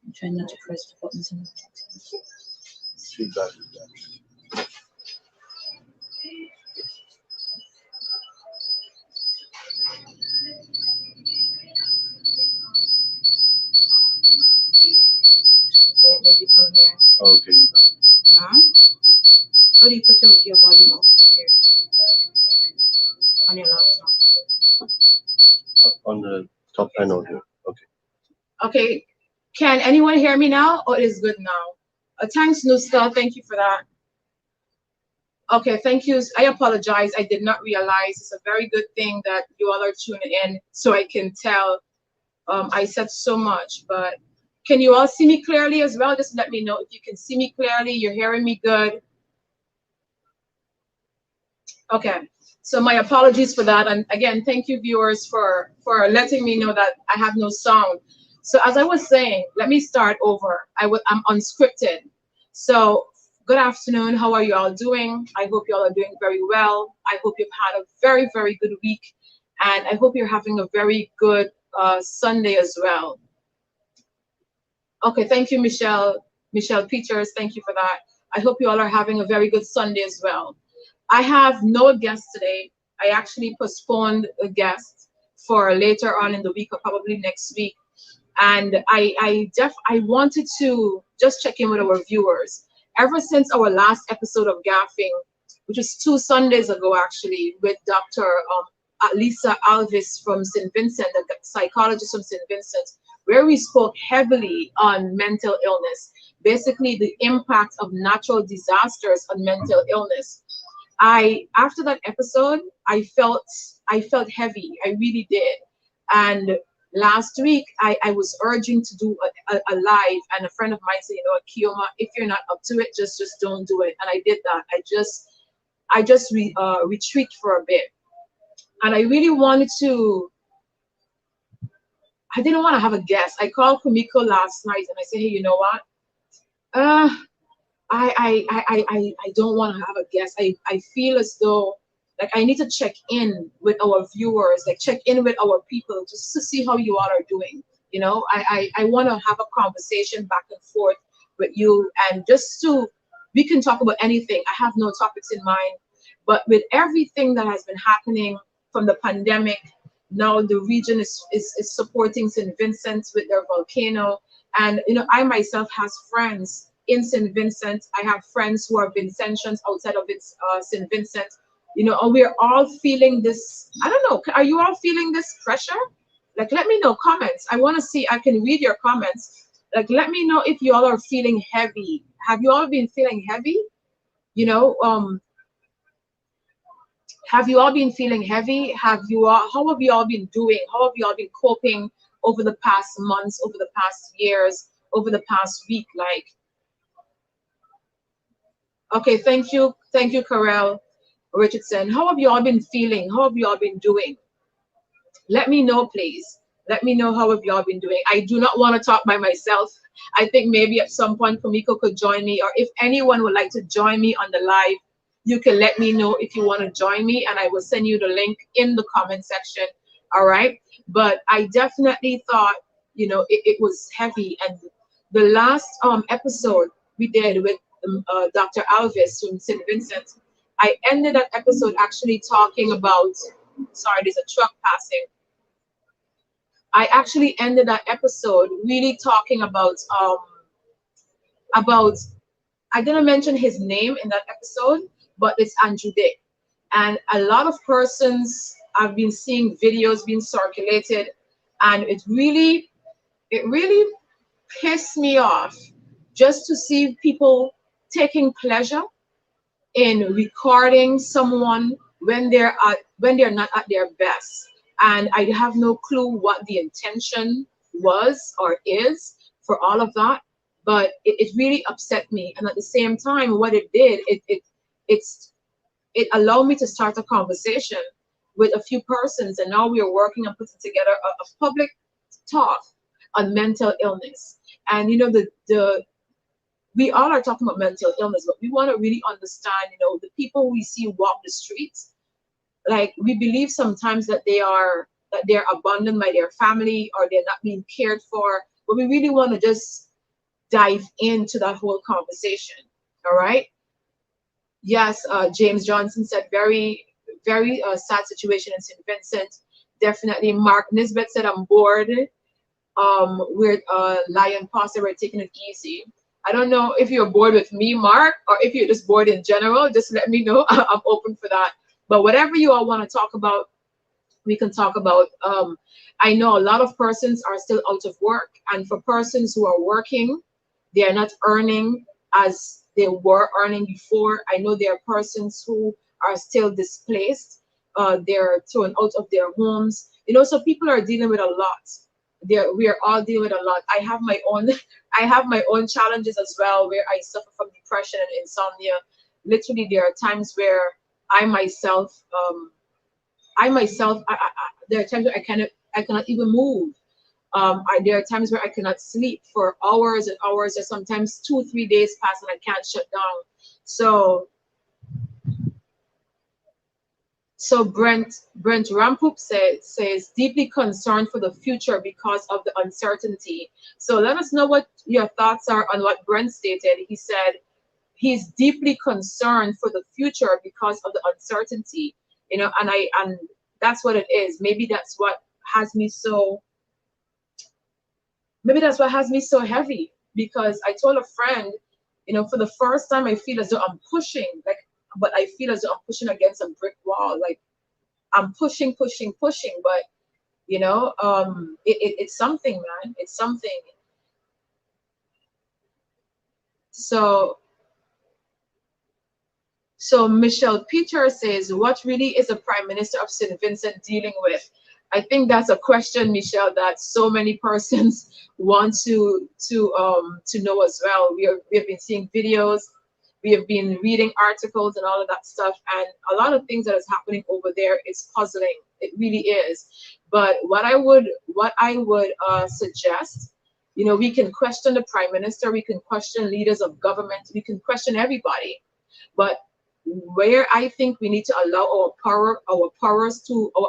I'm trying not to press the buttons. Feedback. So maybe from here. Oh, okay. Huh? How do you put your volume up here? On your laptop. On the top panel here. Okay. Okay. Can anyone hear me now? Or it is good now? Thanks, Nuska. Thank you for that. Okay, thank you. I apologize. I did not realize. It's a very good thing that you all are tuning in so I can tell. I said so much, but can you all see me clearly as well? Just let me know if you can see me clearly. You're hearing me good. Okay, so my apologies for that. And again, thank you viewers for letting me know that I have no sound. So as I was saying, let me start over. I'm unscripted. So good afternoon. How are you all doing? I hope you all are doing very well. I hope you've had a very, very good week. And I hope you're having a very good Sunday as well. Okay, thank you, Michelle Peters. Thank you for that. I hope you all are having a very good Sunday as well. I have no guest today. I actually postponed a guest for later on in the week or probably next week. And I wanted to just check in with our viewers. Ever since our last episode of Gyhaffin, which was 2 Sundays ago actually, with Dr. Lisa Alvis from St. Vincent, a psychologist from St. Vincent, where we spoke heavily on mental illness, basically the impact of natural disasters on mental illness. After that episode, I felt heavy. I really did. And last week, I was urging to do a live, and a friend of mine said, you know what, Keoma, if you're not up to it, just don't do it. And I did that. I just retreat for a bit. And I really wanted to, I didn't want to have a guest. I called Kumiko last night and I said, hey, you know what? I don't want to have a guest. I feel as though like I need to check in with our viewers, like check in with our people just to see how you all are doing. You know, I want to have a conversation back and forth with you, and just so we can talk about anything. I have no topics in mind, but with everything that has been happening from the pandemic, now the region is supporting St. Vincent with their volcano. And, you know, I myself has friends in St. Vincent. I have friends who are Vincentians outside of St. Vincent, you know, and we're all feeling this. I don't know. Are you all feeling this pressure? Like, let me know comments. I want to see, I can read your comments. Like, let me know if you all are feeling heavy. Have you all been feeling heavy? You know, have you all been feeling heavy? How have you all been doing? How have you all been coping over the past months, over the past years, over the past week? Like, okay, thank you, Karel Richardson. How have you all been feeling? How have you all been doing? Let me know, please. Let me know how have y'all been doing. I do not want to talk by myself. I think maybe at some point Kumiko could join me, or if anyone would like to join me on the live, you can let me know if you want to join me, and I will send you the link in the comment section. All right. But I definitely thought, you know, it was heavy. And the last episode we did with Dr. Alvis from St. Vincent, I ended that episode actually talking about, sorry, there's a truck passing. I actually ended that episode really talking about I didn't mention his name in that episode, but it's Andrew Dick. And a lot of persons I've been seeing videos being circulated, and it really pissed me off just to see people taking pleasure in recording someone when they're not at their best. And I have no clue what the intention was or is for all of that, but it really upset me. And at the same time, what it did, it's it allowed me to start a conversation with a few persons, and now we are working on putting together a public talk on mental illness. And you know, the we all are talking about mental illness, but we want to really understand, you know, the people we see walk the streets. Like, we believe sometimes that they're abandoned by their family, or they're not being cared for. But we really want to just dive into that whole conversation. All right. Yes, James Johnson said very, very sad situation in St. Vincent. Definitely. Mark Nisbet said, I'm bored. We're Lion Pasta, we're taking it easy. I don't know if you're bored with me, Mark, or if you're just bored in general. Just let me know. I'm open for that. But whatever you all want to talk about, we can talk about. I know a lot of persons are still out of work, and for persons who are working, they are not earning as they were earning before. I know there are persons who are still displaced. They're thrown out of their homes. You know, so people are dealing with a lot. We are all dealing with a lot. I have my own I have my own challenges as well, where I suffer from depression and insomnia. Literally, there are times where I myself there are times where I cannot even move. There are times where I cannot sleep for hours and hours, or sometimes 2 3 days pass and I can't shut down. So Brent Rampoop says deeply concerned for the future because of the uncertainty. So let us know what your thoughts are on what Brent stated. He said he's deeply concerned for the future because of the uncertainty. You know, and that's what it is. Maybe that's what has me so heavy, because I told a friend, you know, for the first time I feel as though I'm pushing, like, but I feel as though I'm pushing against a brick wall. Like, I'm pushing, but you know, it's something, man. It's something. So Michelle Peter says, what really is the Prime Minister of St. Vincent dealing with? I think that's a question, Michelle, that so many persons want to know as well. We have been seeing videos, we have been reading articles and all of that stuff, and a lot of things that is happening over there is puzzling. It really is. But what I would suggest, you know, we can question the Prime Minister, we can question leaders of government, we can question everybody, but where I think we need to allow our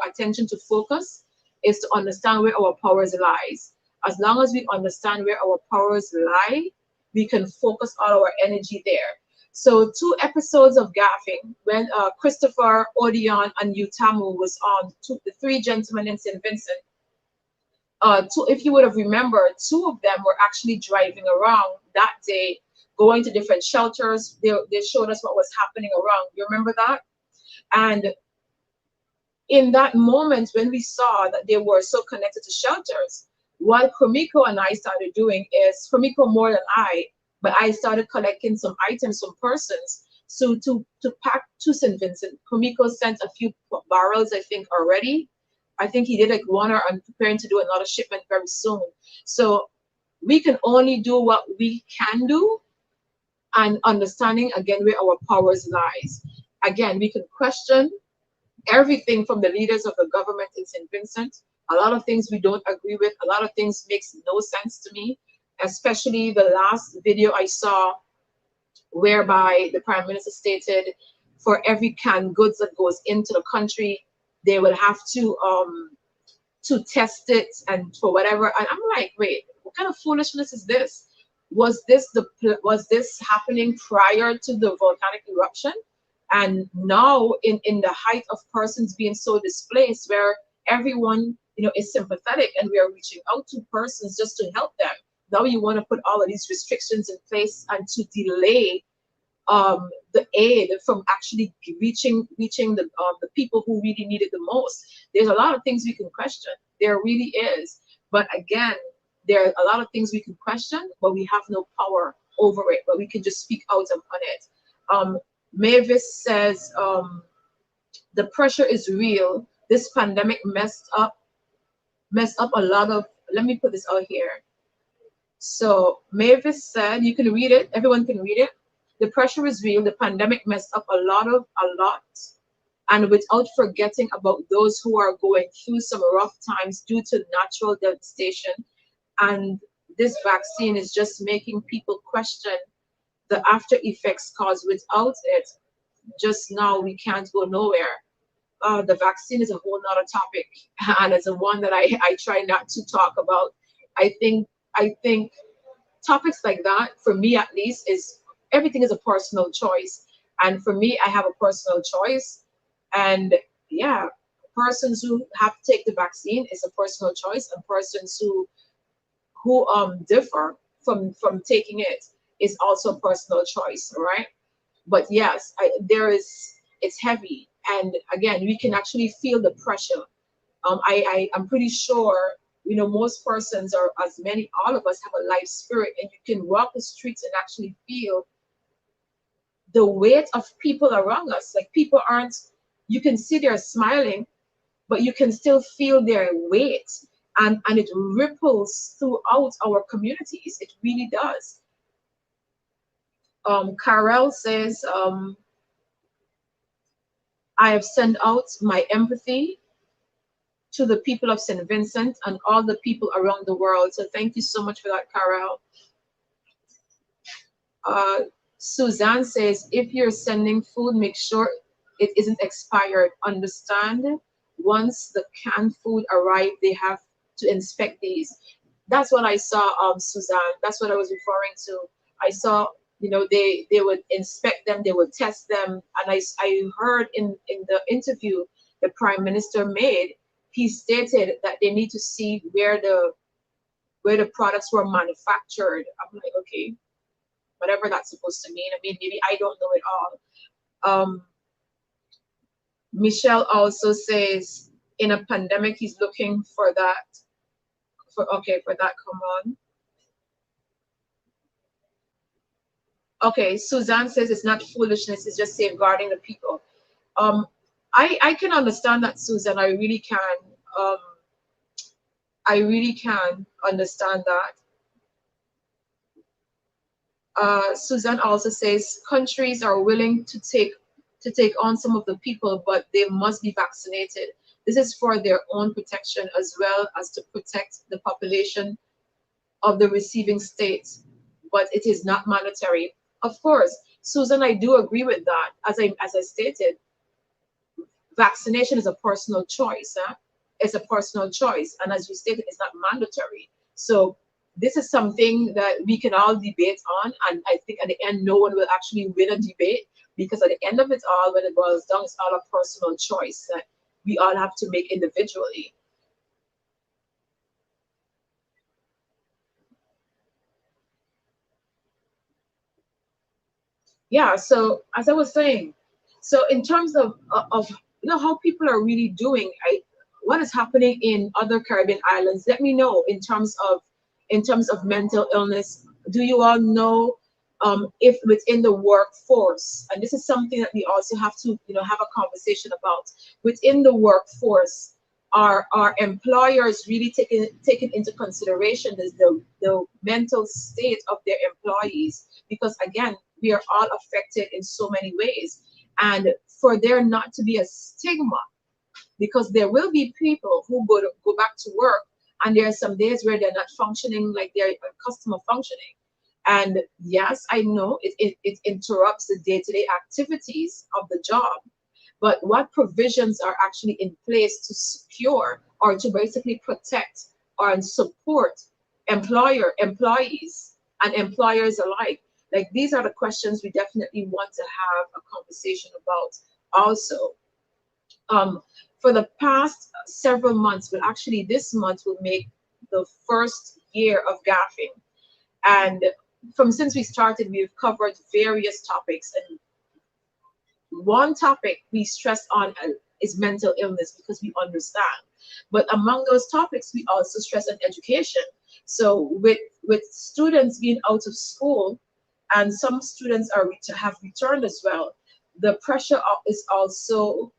attention to focus is to understand where our powers lies. As long as we understand where our powers lie, we can focus all our energy there. So 2 episodes of Gyhaffin, when Christopher, Odion, and Utamu was on, the 3 gentlemen in St. Vincent. If you would have remembered, 2 of them were actually driving around that day, going to different shelters. They showed us what was happening around. You remember that? And in that moment, when we saw that they were so connected to shelters, what Kumiko and I started doing is, Kumiko more than I, but I started collecting some items from persons So to pack to St. Vincent, Kumiko sent a few barrels, I think, already. I think he did like one, or I'm preparing to do another shipment very soon. So we can only do what we can do, and understanding again where our powers lies. Again, we can question everything from the leaders of the government in St. Vincent. A lot of things we don't agree with. A lot of things makes no sense to me, especially the last video I saw whereby the Prime Minister stated for every canned goods that goes into the country, they will have to test it and for whatever. And I'm like, wait, what kind of foolishness is this? Was this happening prior to the volcanic eruption? And now in the height of persons being so displaced, where everyone is sympathetic and we are reaching out to persons just to help them. Now you want to put all of these restrictions in place and to delay the aid from actually reaching the people who really need it the most. There's a lot of things we can question. There really is. But again, there are a lot of things we can question, but we have no power over it. But we can just speak out upon it. Mavis says the pressure is real. This pandemic messed up a lot of. Let me put this out here. So Mavis said, you can read it. Everyone can read it. The pressure is real. The pandemic messed up a lot, and without forgetting about those who are going through some rough times due to natural devastation. And this vaccine is just making people question the after effects caused. Without it, just now we can't go nowhere. The vaccine is a whole nother topic, and it's a one that I try not to talk about. I think topics like that, for me at least, is everything is a personal choice. And for me, I have a personal choice. And yeah, persons who have to take the vaccine is a personal choice, and persons who differ from taking it is also a personal choice, all right? But yes, it's heavy. And again, we can actually feel the pressure. I'm pretty sure most persons, or as many, all of us, have a life spirit, and you can walk the streets and actually feel the weight of people around us. Like, people aren't, you can see they're smiling, but you can still feel their weight, and it ripples throughout our communities. It really does. Carol says, I have sent out my empathy to the people of St. Vincent and all the people around the world. So thank you so much for that, Carol. Suzanne says, if you're sending food, make sure it isn't expired. Understand, once the canned food arrive, they have to inspect these. That's what I saw, Suzanne. That's what I was referring to. I saw, they would inspect them, they would test them. And I heard in the interview the Prime Minister made, he stated that they need to see where the products were manufactured. I'm like, okay, whatever that's supposed to mean. I mean, maybe I don't know it all. Michelle also says, in a pandemic, he's looking for that. For that, come on. Okay, Suzanne says it's not foolishness, it's just safeguarding the people. I can understand that, Susan. I really can. I really can understand that. Susan also says countries are willing to take on some of the people, but they must be vaccinated. This is for their own protection as well as to protect the population of the receiving states, but it is not mandatory. Of course, Susan, I do agree with that. As I stated, vaccination is a personal choice. It's a personal choice, and as you stated, it's not mandatory. So this is something that we can all debate on, and I think at the end, no one will actually win a debate, because at the end of it all, when it boils down, it's all a personal choice that we all have to make individually. Yeah, so as I was saying, so in terms of how people are really doing, what is happening in other Caribbean islands, let me know in terms of mental illness. Do you all know if within the workforce, and this is something that we also have to, have a conversation about. Within the workforce, are employers really taking into consideration the mental state of their employees? Because again, we are all affected in so many ways, and for there not to be a stigma, because there will be people who go back to work, and there are some days where they're not functioning like they're customer functioning. And yes, I know it interrupts the day-to-day activities of the job, but what provisions are actually in place to secure or to basically protect or support employees and employers alike? Like, these are the questions we definitely want to have a conversation about also. For the past several months, well, actually this month will make the first year of Gyhaffin. And since we started, we've covered various topics, and one topic we stress on is mental illness, because we understand. But among those topics, we also stress on education. So with students being out of school, and some students have returned as well, the pressure is also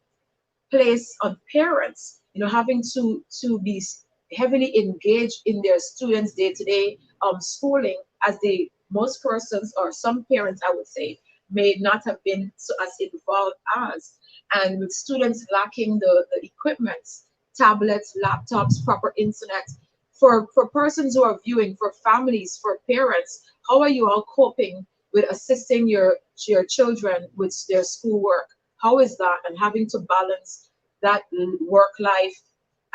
placed on parents, having to be heavily engaged in their students' day-to-day schooling, as most persons, or some parents, I would say, may not have been so as involved as. And with students lacking the equipment, tablets, laptops, proper internet, for persons who are viewing, for families, for parents, how are you all coping with assisting your children with their schoolwork? How is that? And having to balance that work life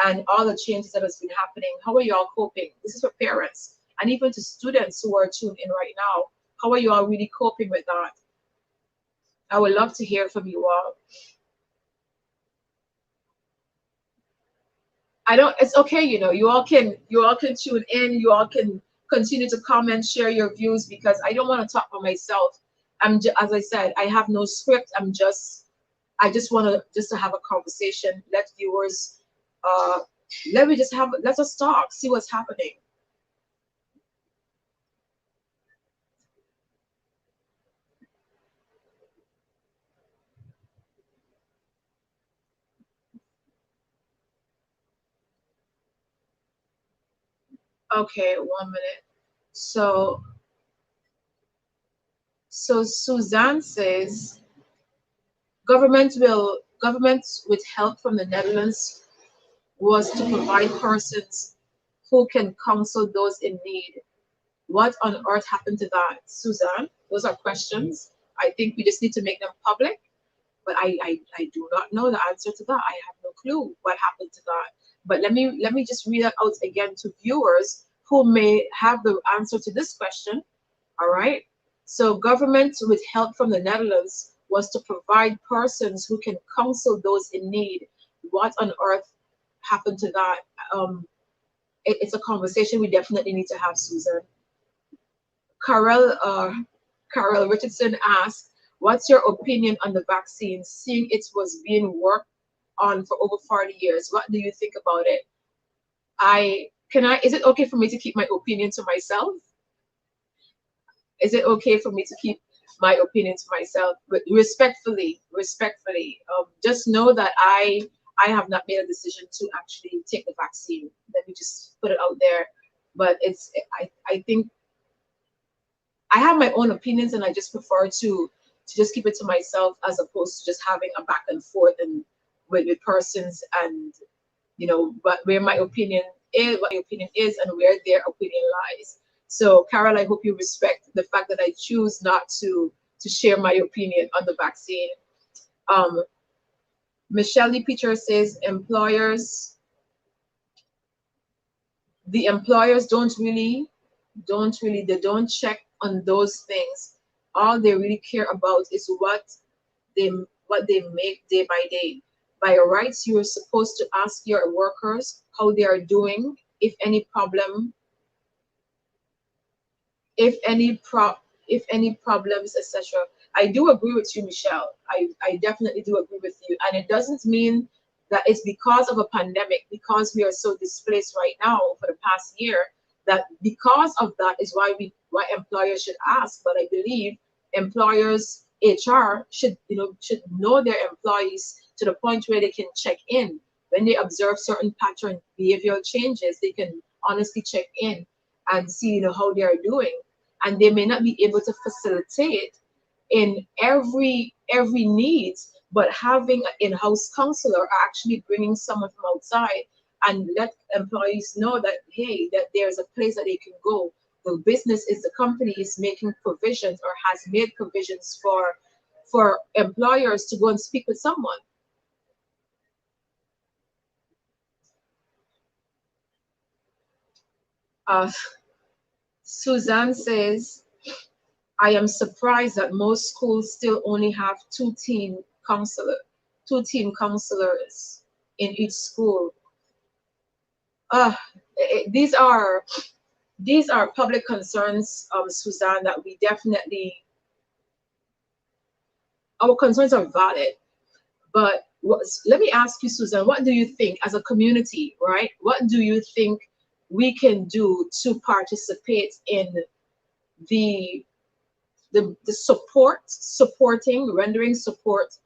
and all the changes that has been happening. How are you all coping? This is for parents, and even to students who are tuned in right now. How are you all really coping with that? I would love to hear from you all. It's okay, you all can tune in, you all can continue to comment, share your views, because I don't want to talk for myself. As I said, I have no script. I just want to have a conversation. Let viewers, let us talk, see what's happening. Okay, 1 minute. So Suzanne says, government with help from the Netherlands was to provide persons who can counsel those in need. What on earth happened to that, Suzanne? Those are questions. I think we just need to make them public. But I do not know the answer to that. I have no clue what happened to that. But let me just read that out again to viewers who may have the answer to this question. All right. So government with help from the Netherlands was to provide persons who can counsel those in need. What on earth happened to that? It's a conversation we definitely need to have, Susan. Carol Richardson asked, what's your opinion on the vaccine, seeing it was being worked on for over 40 years? What do you think about it? Is it okay for me to keep my opinion to myself? Is it okay for me to keep my opinion to myself? But respectfully, just know that I have not made a decision to actually take the vaccine. Let me just put it out there. But I think I have my own opinions, and I just prefer to just keep it to myself, as opposed to just having a back and forth and with persons, and but where my opinion is, what my opinion is, and where their opinion lies. So Carol, I hope you respect the fact that I choose not to share my opinion on the vaccine. Michelle Peter says the employers don't check on those things. All they really care about is what they make day by day. By rights, you are supposed to ask your workers how they are doing, if any problems, etc. I do agree with you, Michelle. I definitely do agree with you. And it doesn't mean that it's because of a pandemic, because we are so displaced right now for the past year, that because of that is why employers should ask. But I believe employers HR should know their employees to the point where they can check in when they observe certain pattern behavioral changes. They can honestly check in and see how they are doing, and they may not be able to facilitate in every needs, but having an in-house counselor or actually bringing someone from outside and let employees know that, hey, that there's a place that they can go. The business is the company is making provisions or has made provisions for employers to go and speak with someone. Suzanne says, I am surprised that most schools still only have two team counselors in each school. These are public concerns, Suzanne, that we definitely, our concerns are valid. But let me ask you, Suzanne, what do you think as a community, right? What do you think we can do to participate in the rendering support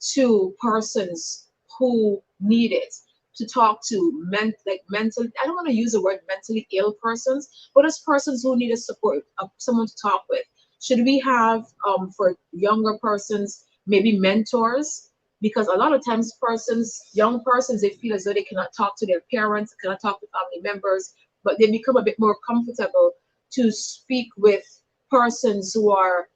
to persons who need it, to talk to mental, I don't want to use the word mentally ill persons, but as persons who need a support, someone to talk with. Should we have, for younger persons, maybe mentors? Because a lot of times young persons, they feel as though they cannot talk to their parents, cannot talk to family members, but they become a bit more comfortable to speak with persons who are,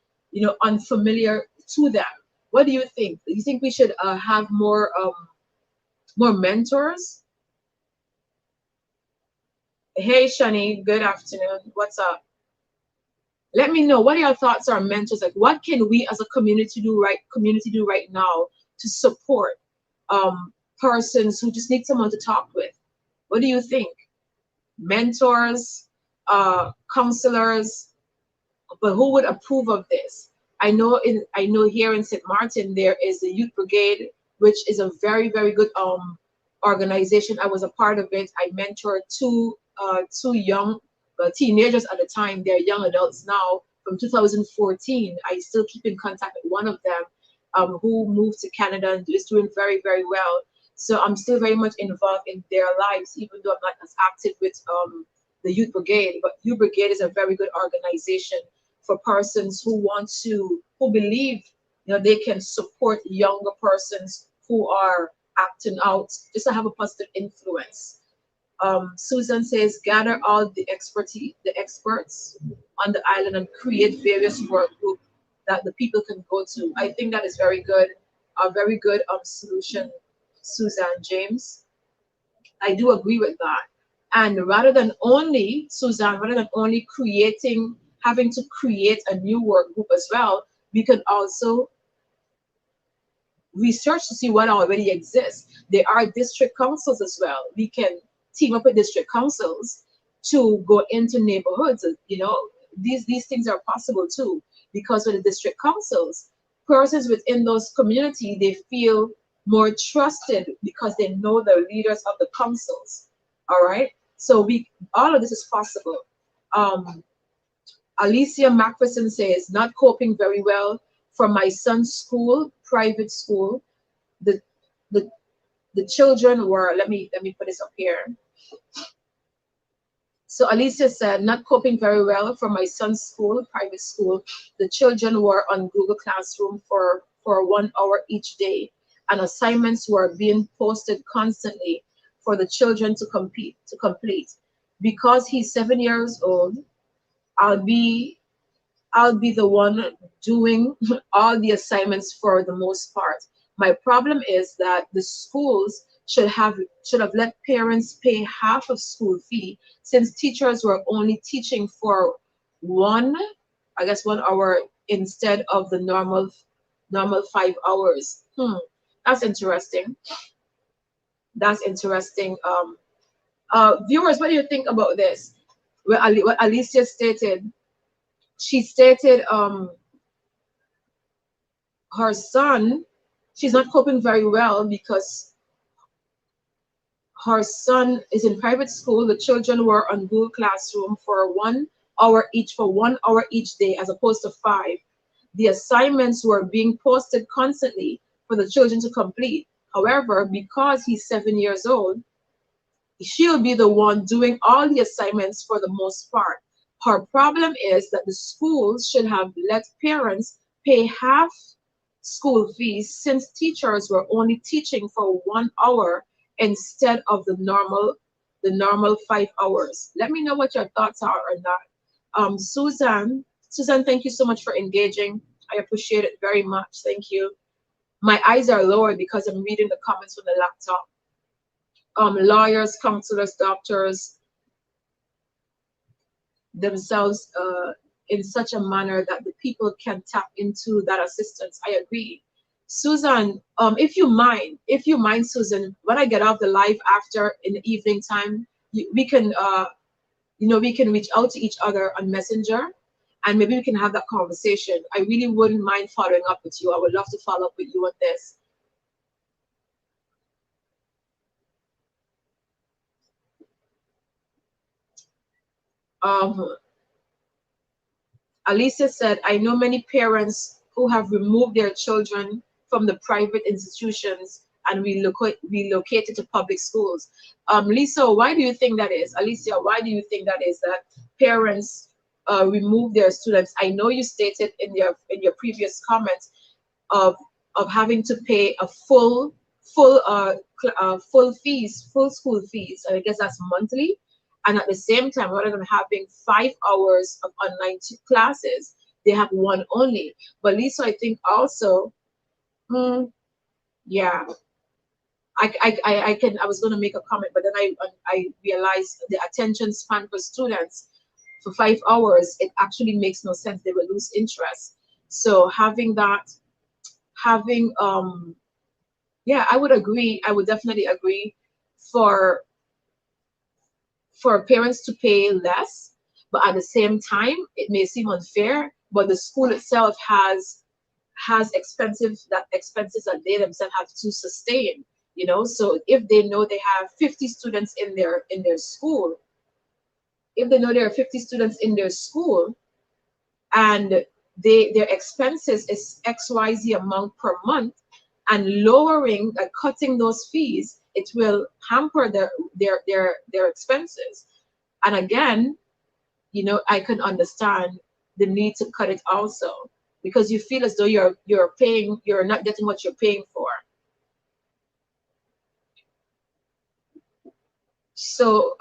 unfamiliar to them. What do you think? Do you think we should have more mentors? Hey, Shani, good afternoon. What's up? Let me know what your thoughts are on mentors. Like, what can we as a community do right now to support persons who just need someone to talk with? What do you think? Mentors, counselors, but who would approve of this? I know here in St. Martin there is the Youth Brigade, which is a very, very good organization. I was a part of it. I mentored two young teenagers at the time. They're young adults now. From 2014, I still keep in contact with one of them, who moved to Canada and is doing very, very well. So I'm still very much involved in their lives, even though I'm not as active with the Youth Brigade. But Youth Brigade is a very good organization for persons who believe they can support younger persons who are acting out, just to have a positive influence. Susan says, gather all the experts on the island and create various work groups that the people can go to. I think that is very good, a very good solution, Susan James. I do agree with that. And rather than only having to create a new work group as well, we can also research to see what already exists. There are district councils as well. We can team up with district councils to go into neighborhoods. These things are possible too, because with the district councils, persons within those communities, they feel more trusted because they know the leaders of the councils. All right. So all of this is possible. Alicia Macpherson says, not coping very well from my son's school, private school. The children were, let me put this up here. So Alicia said, not coping very well from my son's school, private school. The children were on Google Classroom for 1 hour each day, and assignments were being posted constantly for the children to complete. Because he's 7 years old, I'll be the one doing all the assignments for the most part. My problem is that the schools should have let parents pay half of school fee, since teachers were only teaching for 1 hour instead of the normal 5 hours. That's interesting. Viewers, what do you think about this? What Alicia stated. She stated her son, she's not coping very well because her son is in private school. The children were on Google Classroom for 1 hour each, for 1 hour each day, as opposed to 5. The assignments were being posted constantly for the children to complete. However, because he's 7 years old, she'll be the one doing all the assignments for the most part. Her problem is that the schools should have let parents pay half school fees, since teachers were only teaching for 1 hour instead of the normal 5 hours. Let me know what your thoughts are on that. Susan, thank you so much for engaging. I appreciate it very much. Thank you. My eyes are lowered because I'm reading the comments from the laptop. Lawyers, counselors, doctors themselves in such a manner that the people can tap into that assistance. I agree. Susan, if you mind, Susan, when I get off the live after in the evening time, we can, we can reach out to each other on Messenger, and maybe we can have that conversation. I really wouldn't mind following up with you. I would love to follow up with you on this. Alicia said, I know many parents who have removed their children from the private institutions and relocated to public schools. Lisa, why do you think that is? Alicia, why do you think that is, that parents remove their students? I know you stated in your previous comments of having to pay a full school fees. I guess that's monthly. And at the same time, rather than having 5 hours of online classes, they have one only. But Lisa, I think also, yeah, I was going to make a comment, but then I realized the attention span for students for 5 hours, it actually makes no sense. They will lose interest. So yeah, I would agree. I would definitely agree for parents to pay less, but at the same time, it may seem unfair, but the school itself has expenses that they themselves have to sustain. So if they know they have 50 students in their school, if they know there are 50 students in their school, and their expenses is XYZ amount per month, and lowering, cutting those fees, it will hamper their expenses. And again, I can understand the need to cut it also, because you feel as though you're not getting what you're paying for. So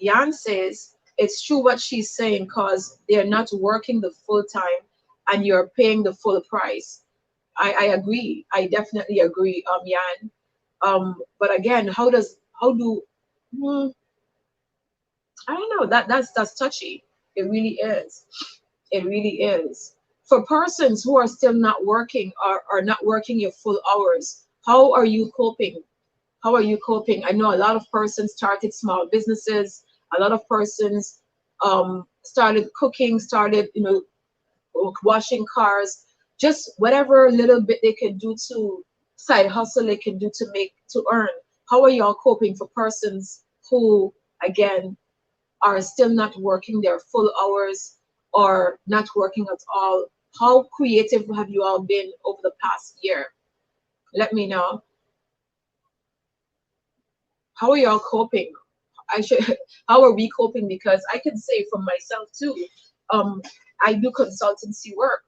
Jan says it's true what she's saying, because they're not working the full time and you're paying the full price. I agree. I definitely agree, Jan. But again, I don't know, that's touchy. It really is. It really is. For persons who are still not working, or are not working your full hours, how are you coping? How are you coping? I know a lot of persons started small businesses. A lot of persons started cooking, started, washing cars, just whatever little bit they can do to side hustle, they can do to earn. How are y'all coping for persons who, again, are still not working their full hours or not working at all? How creative have you all been over the past year? Let me know. How are y'all coping? How are we coping? Because I can say for myself too, I do consultancy work,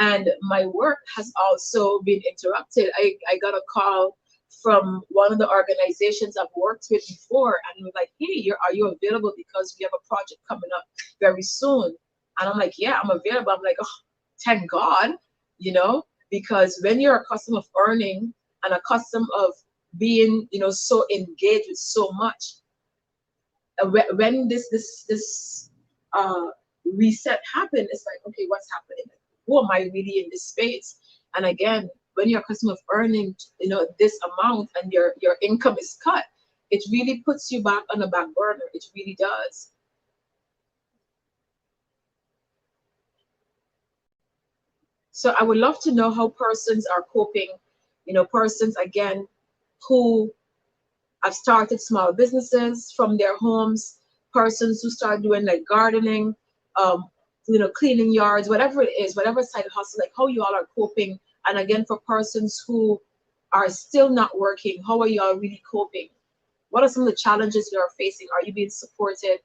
and my work has also been interrupted. I got a call from one of the organizations I've worked with before, and we're like, hey, are you available, because we have a project coming up very soon? And I'm like, yeah, I'm available. I'm like, oh, thank God, because when you're accustomed of earning and accustomed of being, so engaged with so much, when this reset happened, it's like, okay, what's happening? Who am I really in this space? And again, when you're accustomed of earning, this amount, and your income is cut, it really puts you back on the back burner. It really does. So I would love to know how persons are coping. Persons, again, who have started small businesses from their homes, persons who start doing like gardening, um, cleaning yards, whatever it is, whatever side hustle, like how you all are coping. And again, for persons who are still not working, how are you all really coping? What are some of the challenges you are facing? Are you being supported?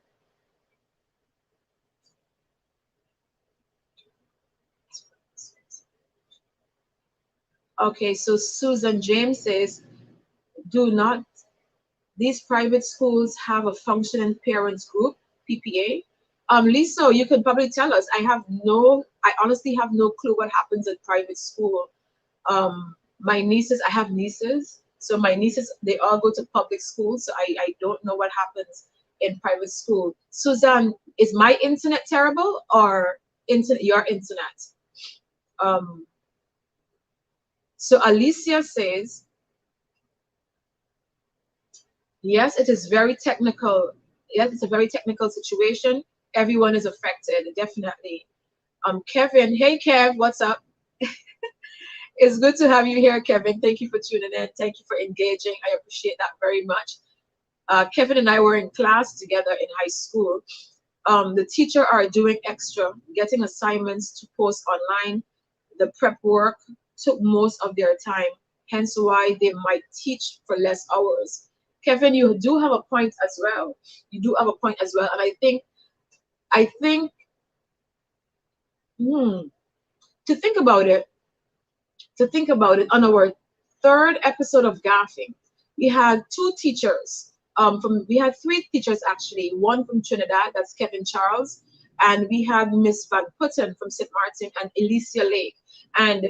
Okay, so Susan James says, do not these private schools have a functioning parents group, PPA? Lisa, you can probably tell us. I honestly have no clue what happens at private school. My nieces, I have nieces, so my nieces, they all go to public school, so I don't know what happens in private school. Suzanne, is my internet terrible or your internet? Um, so Alicia says, yes, it is very technical. Yes, it's a very technical situation. Everyone is affected, definitely. Kevin, hey Kev, what's up? It's good to have you here, Kevin. Thank you for tuning in. Thank you for engaging. I appreciate that very much. Kevin and I were in class together in high school. The teacher are doing extra, getting assignments to post online. The prep work took most of their time, hence why they might teach for less hours. Kevin, you do have a point as well. You do have a point as well, and I think, hmm, to think about it, on our third episode of Gaffing, we had two teachers. We had three teachers actually. One from Trinidad, that's Kevin Charles, and we had Miss Van Putten from St. Martin and Alicia Lake. And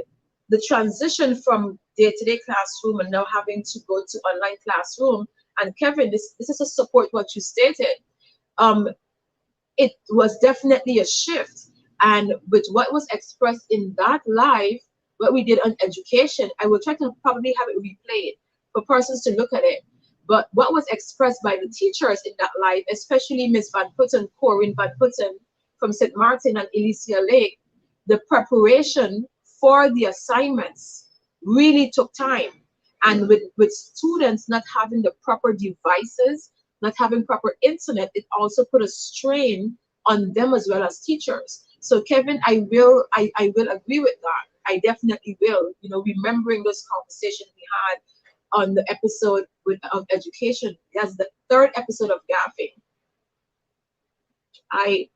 the transition from day-to-day classroom and now having to go to online classroom. And Kevin, this is to support what you stated. Um, it was definitely a shift. And with what was expressed in that live, what we did on education, I will try to probably have it replayed for persons to look at it. But what was expressed by the teachers in that live, especially Miss Van Putten, Corinne Van Putten from St. Martin and Alicia Lake, the preparation for the assignments really took time. And with students not having the proper devices, not having proper internet, it also put a strain on them as well as teachers. So Kevin, I will agree with that. I definitely will. Remembering those conversations we had on the episode of education. That's the third episode of Gaffing. I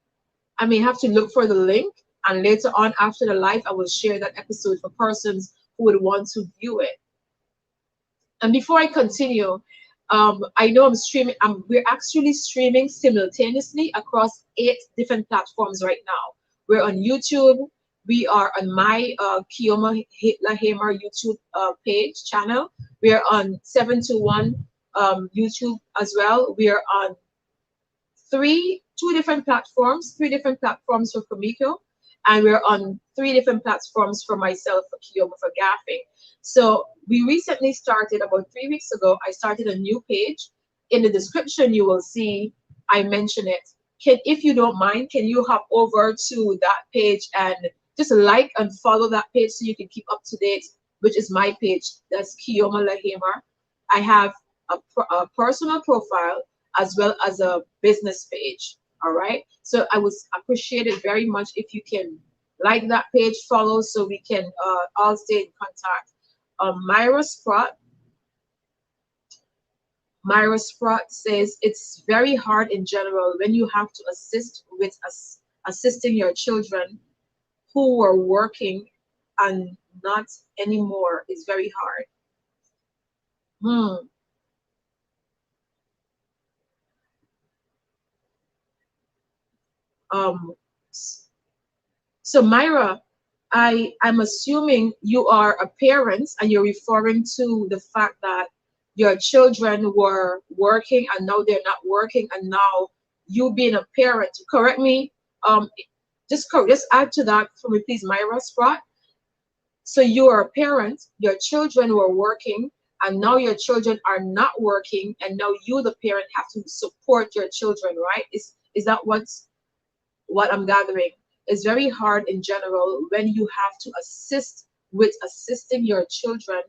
may have to look for the link, and later on after the live, I will share that episode for persons who would want to view it. And before I continue, I know I'm streaming. We're actually streaming simultaneously across 8 different platforms right now. We're on YouTube. We are on my Keoma Lahamer YouTube page channel. We are on 721 YouTube as well. We are on two different platforms for Kamiko, and we're on 3 different platforms for myself, for Keoma, for Gaffing. So we recently started, about 3 weeks ago, I started a new page. In the description, you will see I mention it. If you don't mind, can you hop over to that page and just like and follow that page so you can keep up to date, which is my page. That's Keoma Lahamer. I have a personal profile as well as a business page. All right. So I would appreciate it very much if you can like that page, follow, so we can all stay in contact. Myra Sprott says it's very hard in general when you have to assist with assisting your children who were working and not anymore. It's very hard. Hmm. Um, so Myra, I'm assuming you are a parent and you're referring to the fact that your children were working and now they're not working, and now you being a parent. Correct me. Just add to that for me, please, Myra Sprott. So you are a parent, your children were working, and now your children are not working, and now you, the parent, have to support your children, right? Is that what I'm gathering? It's very hard in general when you have to assist with assisting your children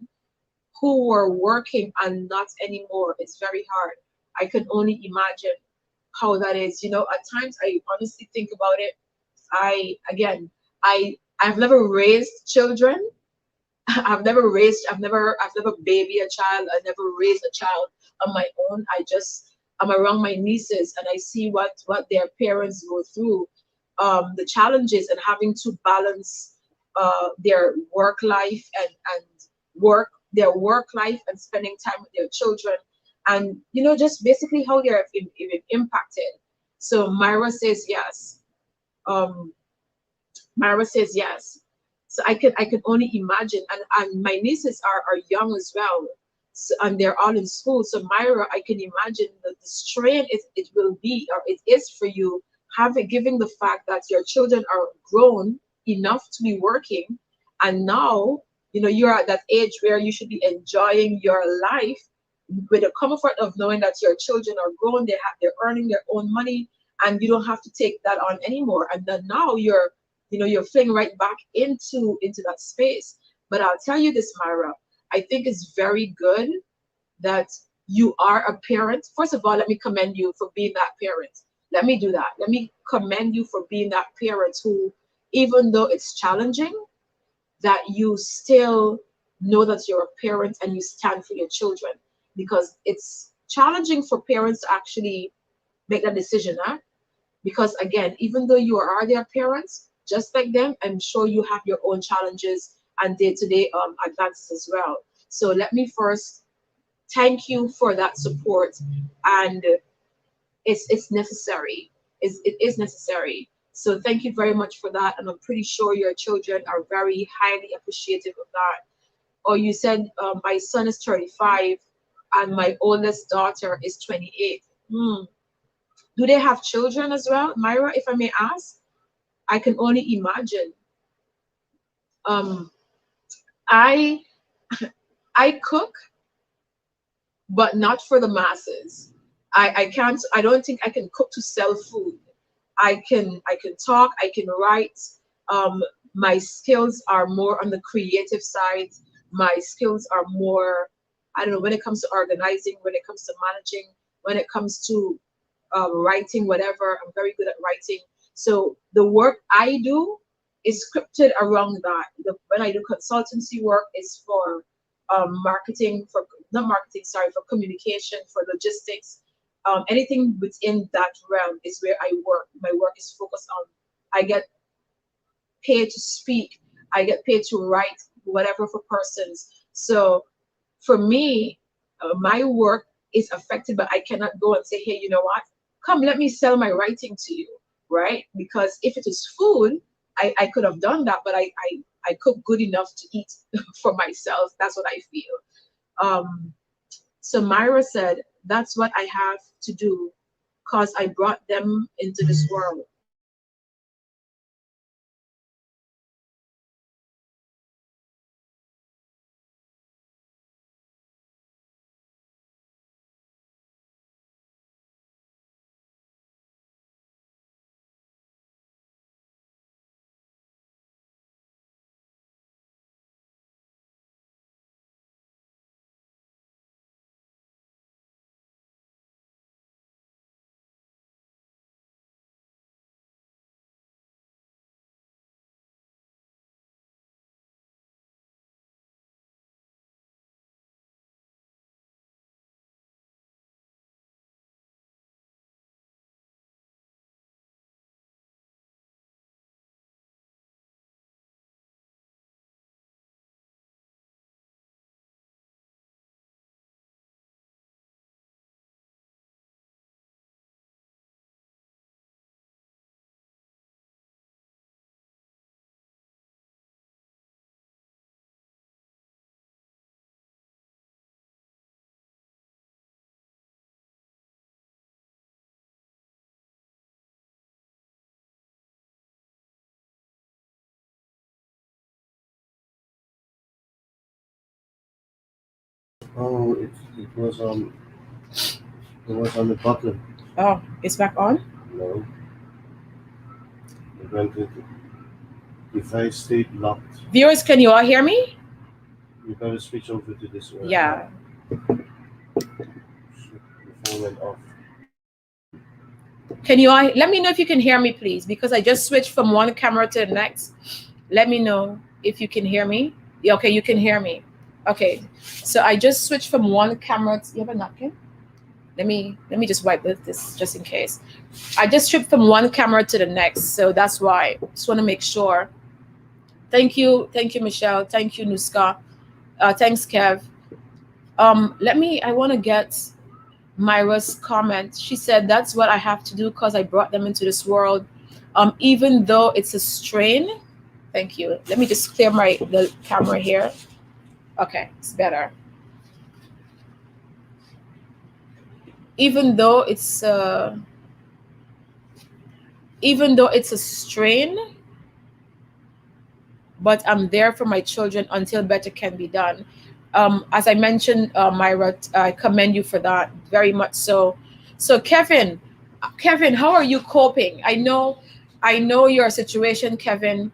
who were working and not anymore. It's very hard. I can only imagine how that is. At times I honestly think about it. I've never raised children. I've never baby a child. I never raised a child on my own. I'm around my nieces and I see what their parents go through, the challenges and having to balance their work life and their work life and spending time with their children, and just basically how they're impacted. So um Myra says yes. So I could only imagine, and my nieces are young as well, so, and they're all in school. So Myra, I can imagine the strain it will be, or it is for you, having given the fact that your children are grown enough to be working, and now you're at that age where you should be enjoying your life with the comfort of knowing that your children are grown, they're earning their own money, and you don't have to take that on anymore. And then now you're flinging right back into that space. But I'll tell you this, Myra, I think it's very good that you are a parent. First of all, let me commend you for being that parent. Let me do that. Let me commend you for being that parent who, even though it's challenging, that you still know that you're a parent and you stand for your children, because it's challenging for parents to actually make that decision, huh? Because again, even though you are their parents, just like them, I'm sure you have your own challenges and day-to-day advances as well. So let me first thank you for that support, and it's necessary. It is necessary. So thank you very much for that, and I'm pretty sure your children are very highly appreciative of that. Or you said my son is 35 and my oldest daughter is 28. Do they have children as well, Myra, if I may ask? I can only imagine. Um, I I cook, but not for the masses. I can't. I don't think I can cook to sell food. I can talk. I can write. Um, my skills are more on the creative side. My skills are more. I don't know, when it comes to organizing, when it comes to managing, when it comes to writing, whatever. I'm very good at writing. So the work I do is scripted around that. When I do consultancy work, it's for marketing, for not marketing, sorry, for communication, for logistics. Anything within that realm is where I work. My work is focused on. I get paid to speak. I get paid to write whatever for persons. So for me, my work is affected, but I cannot go and say, hey, you know what? Come, let me sell my writing to you, right? Because if it is food, I could have done that, but I cook good enough to eat for myself. That's what I feel. Um, so Myra said, that's what I have to do because I brought them into this world. Oh, it was on the button. Oh, it's back on? No, it went into device state locked. Viewers, can you all hear me? You gotta switch over to this one. Yeah. The phone went off. Can you let me know if you can hear me, please? Because I just switched from one camera to the next. Let me know if you can hear me. Yeah, okay, you can hear me. Okay. So I just switched from one camera to, you have a napkin? Let me just wipe this just in case. I just switched from one camera to the next, so that's why. Just want to make sure. Thank you, Michelle. Thank you, Nuska. Thanks, Kev. I want to get Myra's comment. She said, "That's what I have to do because I brought them into this world, even though it's a strain." Thank you. Let me just clear the camera here. Okay, it's better. Even though it's a strain, but I'm there for my children until better can be done. As I mentioned, Myra, I commend you for that very much so. So Kevin, how are you coping? I know your situation, Kevin.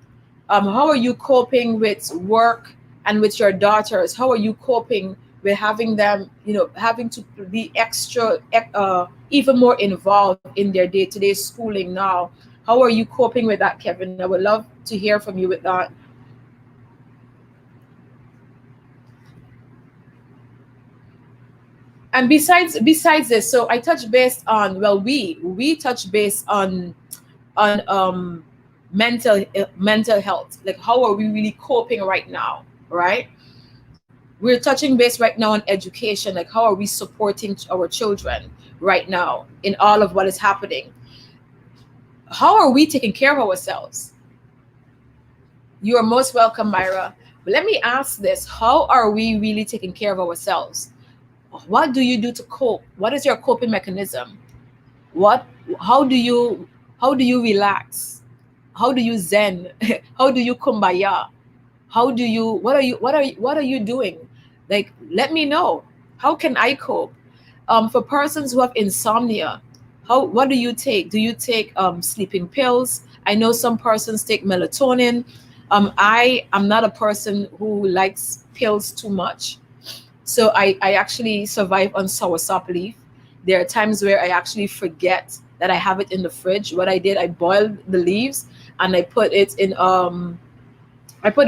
How are you coping with work and with your daughters? How are you coping with having them, having to be extra, even more involved in their day-to-day schooling now? How are you coping with that, Kevin? I would love to hear from you with that. And besides this, so I touch base on, well, we touch base on mental health. Like, how are we really coping right now, right? We're touching base right now on education. Like, how are we supporting our children right now in all of what is happening? How are we taking care of ourselves? You are most welcome, Myra. But let me ask this: how are we really taking care of ourselves? What do you do to cope? What is your coping mechanism? What how do you relax? How do you zen? How do you kumbaya? How do you what are you doing? Like, let me know. How can I cope? For persons who have insomnia, what do you take? Do you take sleeping pills? I know some persons take melatonin. I am not a person who likes pills too much. So I actually survive on soursop leaf. There are times where I actually forget that I have it in the fridge. What I did, I boiled the leaves and I put the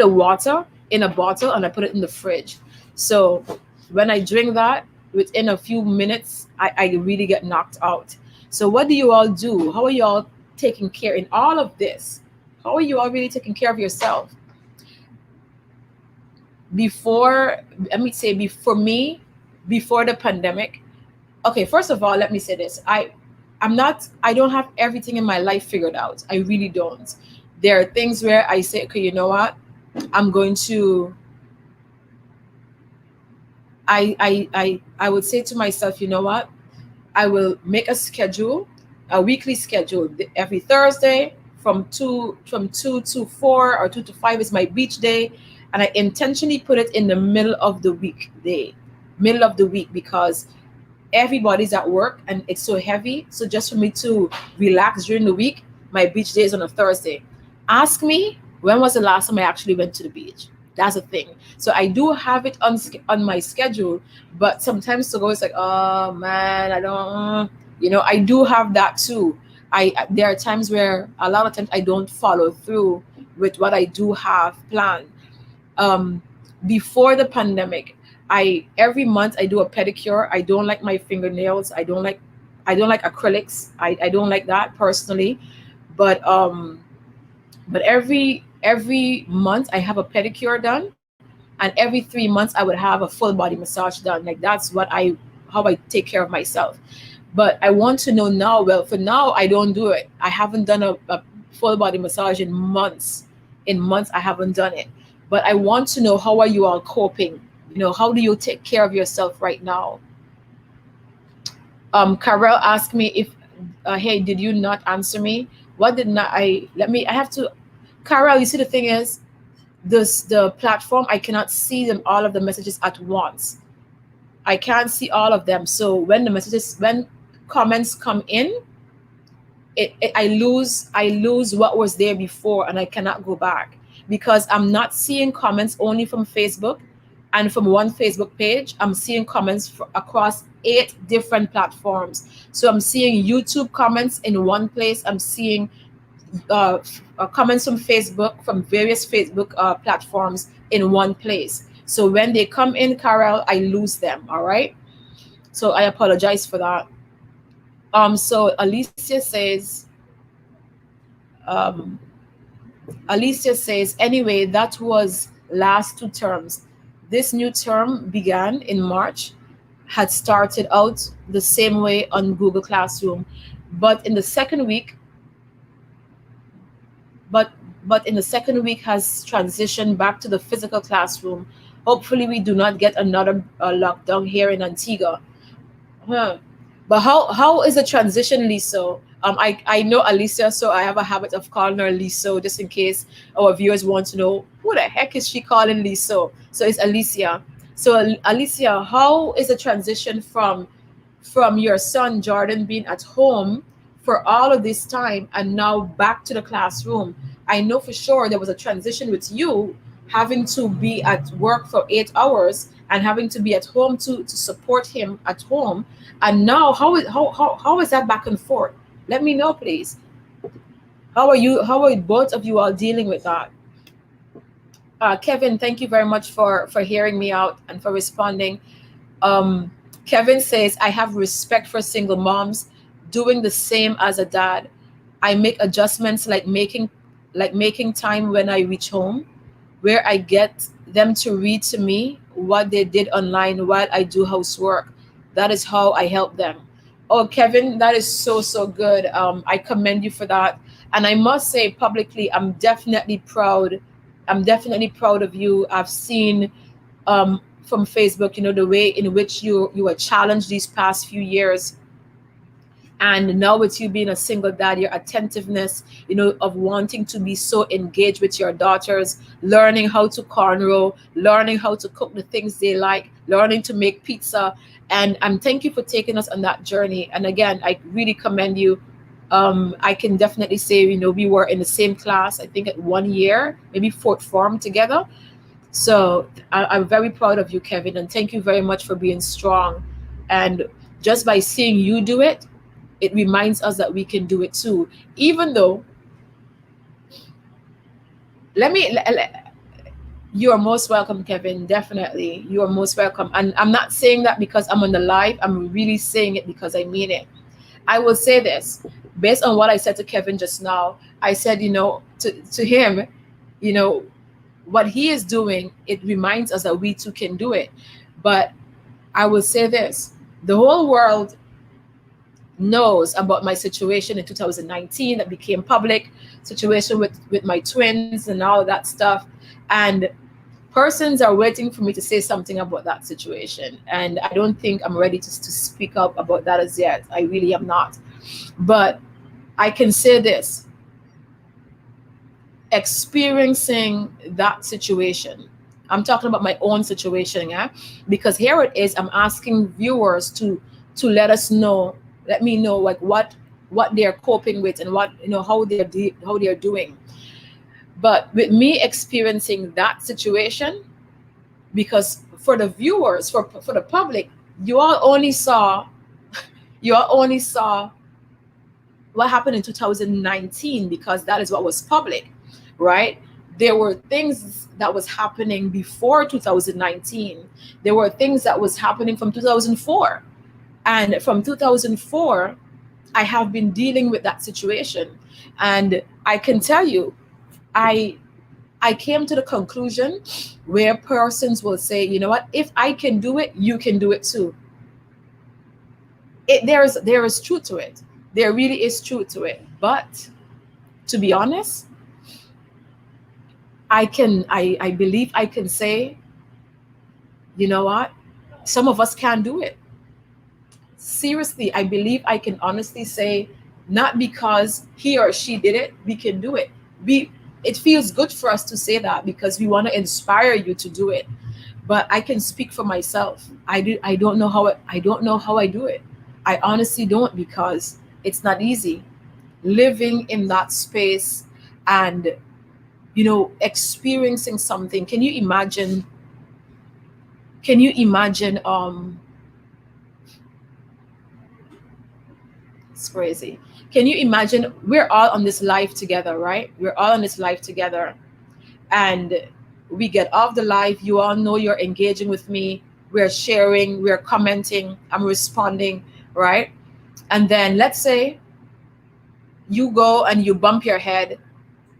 water in a bottle and I put it in the fridge. So when I drink that, within a few minutes, I really get knocked out. So what do you all do? How are you all taking care in all of this? How are you all really taking care of yourself? Before, let me say, before me, before the pandemic. Okay, first of all, let me say this. I don't have everything in my life figured out. I really don't. There are things where I say, okay, you know what? I'm going to I would say to myself, you know what? I will make a schedule, a weekly schedule. Every Thursday from 2 to 4 or 2 to 5 is my beach day. And I intentionally put it in the middle of the middle of the week, because everybody's at work and it's so heavy. So just for me to relax during the week, my beach day is on a Thursday. Ask me, when was the last time I actually went to the beach? That's a thing. So I do have it on my schedule, but sometimes to go, it's like, oh man, I don't, I do have that too. There are times where a lot of times I don't follow through with what I do have planned. Um, Before the pandemic, I every month I do a pedicure. I don't like my fingernails. I don't like acrylics. I don't like that personally. But every month I have a pedicure done, and every 3 months I would have a full body massage done. Like, that's how I take care of myself. But I want to know now. Well, for now I don't do it. I haven't done a full body massage in months. In months I haven't done it. But I want to know, how are you all coping? How do you take care of yourself right now? Carol asked me if, hey, did you not answer me? What did not I? Let me. I have to. Carol, you see, the thing is, the platform, I cannot see them all of the messages at once. I can't see all of them. So when comments come in, I lose what was there before, and I cannot go back, because I'm not seeing comments only from Facebook. And from one Facebook page, I'm seeing comments across 8 different platforms. So I'm seeing YouTube comments in one place. I'm seeing comments from Facebook, from various Facebook platforms in one place. So when they come in, Carol, I lose them. All right. So I apologize for that. So um, Alicia says, anyway, that was last 2 terms. This new term began in March, had started out the same way on Google Classroom, but in the second week, but but in the second week has transitioned back to the physical classroom. Hopefully, we do not get another lockdown here in Antigua. Huh. But how is the transition, Liso? I know Alicia, so I have a habit of calling her Liso just in case our viewers want to know who the heck is she calling Liso. So it's Alicia. So Alicia, how is the transition from your son Jordan being at home for all of this time and now back to the classroom? I know for sure there was a transition with you having to be at work for 8 hours and having to be at home to support him at home. And now how is that back and forth? Let me know, please. How are both of you all dealing with that? Kevin, thank you very much for hearing me out and for responding. um, Kevin says, I have respect for single moms doing the same as a dad. I make adjustments like making time when I reach home, where I get them to read to me what they did online while I do housework. That is how I help them. Oh, Kevin, that is so good. I commend you for that. And I must say publicly, I'm definitely proud of you. I've seen from Facebook, the way in which you were challenged these past few years, and now with you being a single dad, your attentiveness, of wanting to be so engaged with your daughters, learning how to cornrow, learning how to cook the things they like, learning to make pizza, and thank you for taking us on that journey. And again, I really commend you. I can definitely say, we were in the same class, I think at 1 year, maybe fourth form together. So I'm very proud of you, Kevin, and thank you very much for being strong. And just by seeing you do it, it reminds us that we can do it too. Even though, let me, you are most welcome, Kevin. Definitely, you are most welcome. And I'm not saying that because I'm on the live. I'm really saying it because I mean it. I will say this based on what I said to Kevin just now. I said, to him, you know, what he is doing, it reminds us that we too can do it. But I will say this: the whole world knows about my situation in 2019 that became public, situation with my twins and all that stuff. And persons are waiting for me to say something about that situation. And I don't think I'm ready to speak up about that as yet. I really am not. But I can say this: experiencing that situation. I'm talking about my own situation, yeah? Because here it is, I'm asking viewers to let me know like what they're coping with and what how they're doing. But with me experiencing that situation, because for the viewers, for the public, you all only saw what happened in 2019 because that is what was public, right? There were things that was happening before 2019. There were things that was happening from 2004. And from 2004, I have been dealing with that situation. And I can tell you, I I came to the conclusion where persons will say, you know what, if I can do it, you can do it too. There is truth to it. There really is truth to it. But to be honest, I believe I can say, you know what, some of us can't do it. Seriously, I believe I can honestly say, not because he or she did it, we can do it. It feels good for us to say that because we want to inspire you to do it. But I can speak for myself. I don't know I don't know how I do it. I honestly don't, because it's not easy living in that space and experiencing something. Can you imagine Can you imagine? It's crazy. Can you imagine? We're all on this life together, right? We're all on this life together, and we get off the live. You all know you're engaging with me. We're sharing, we're commenting, I'm responding, right? And then let's say you go and you bump your head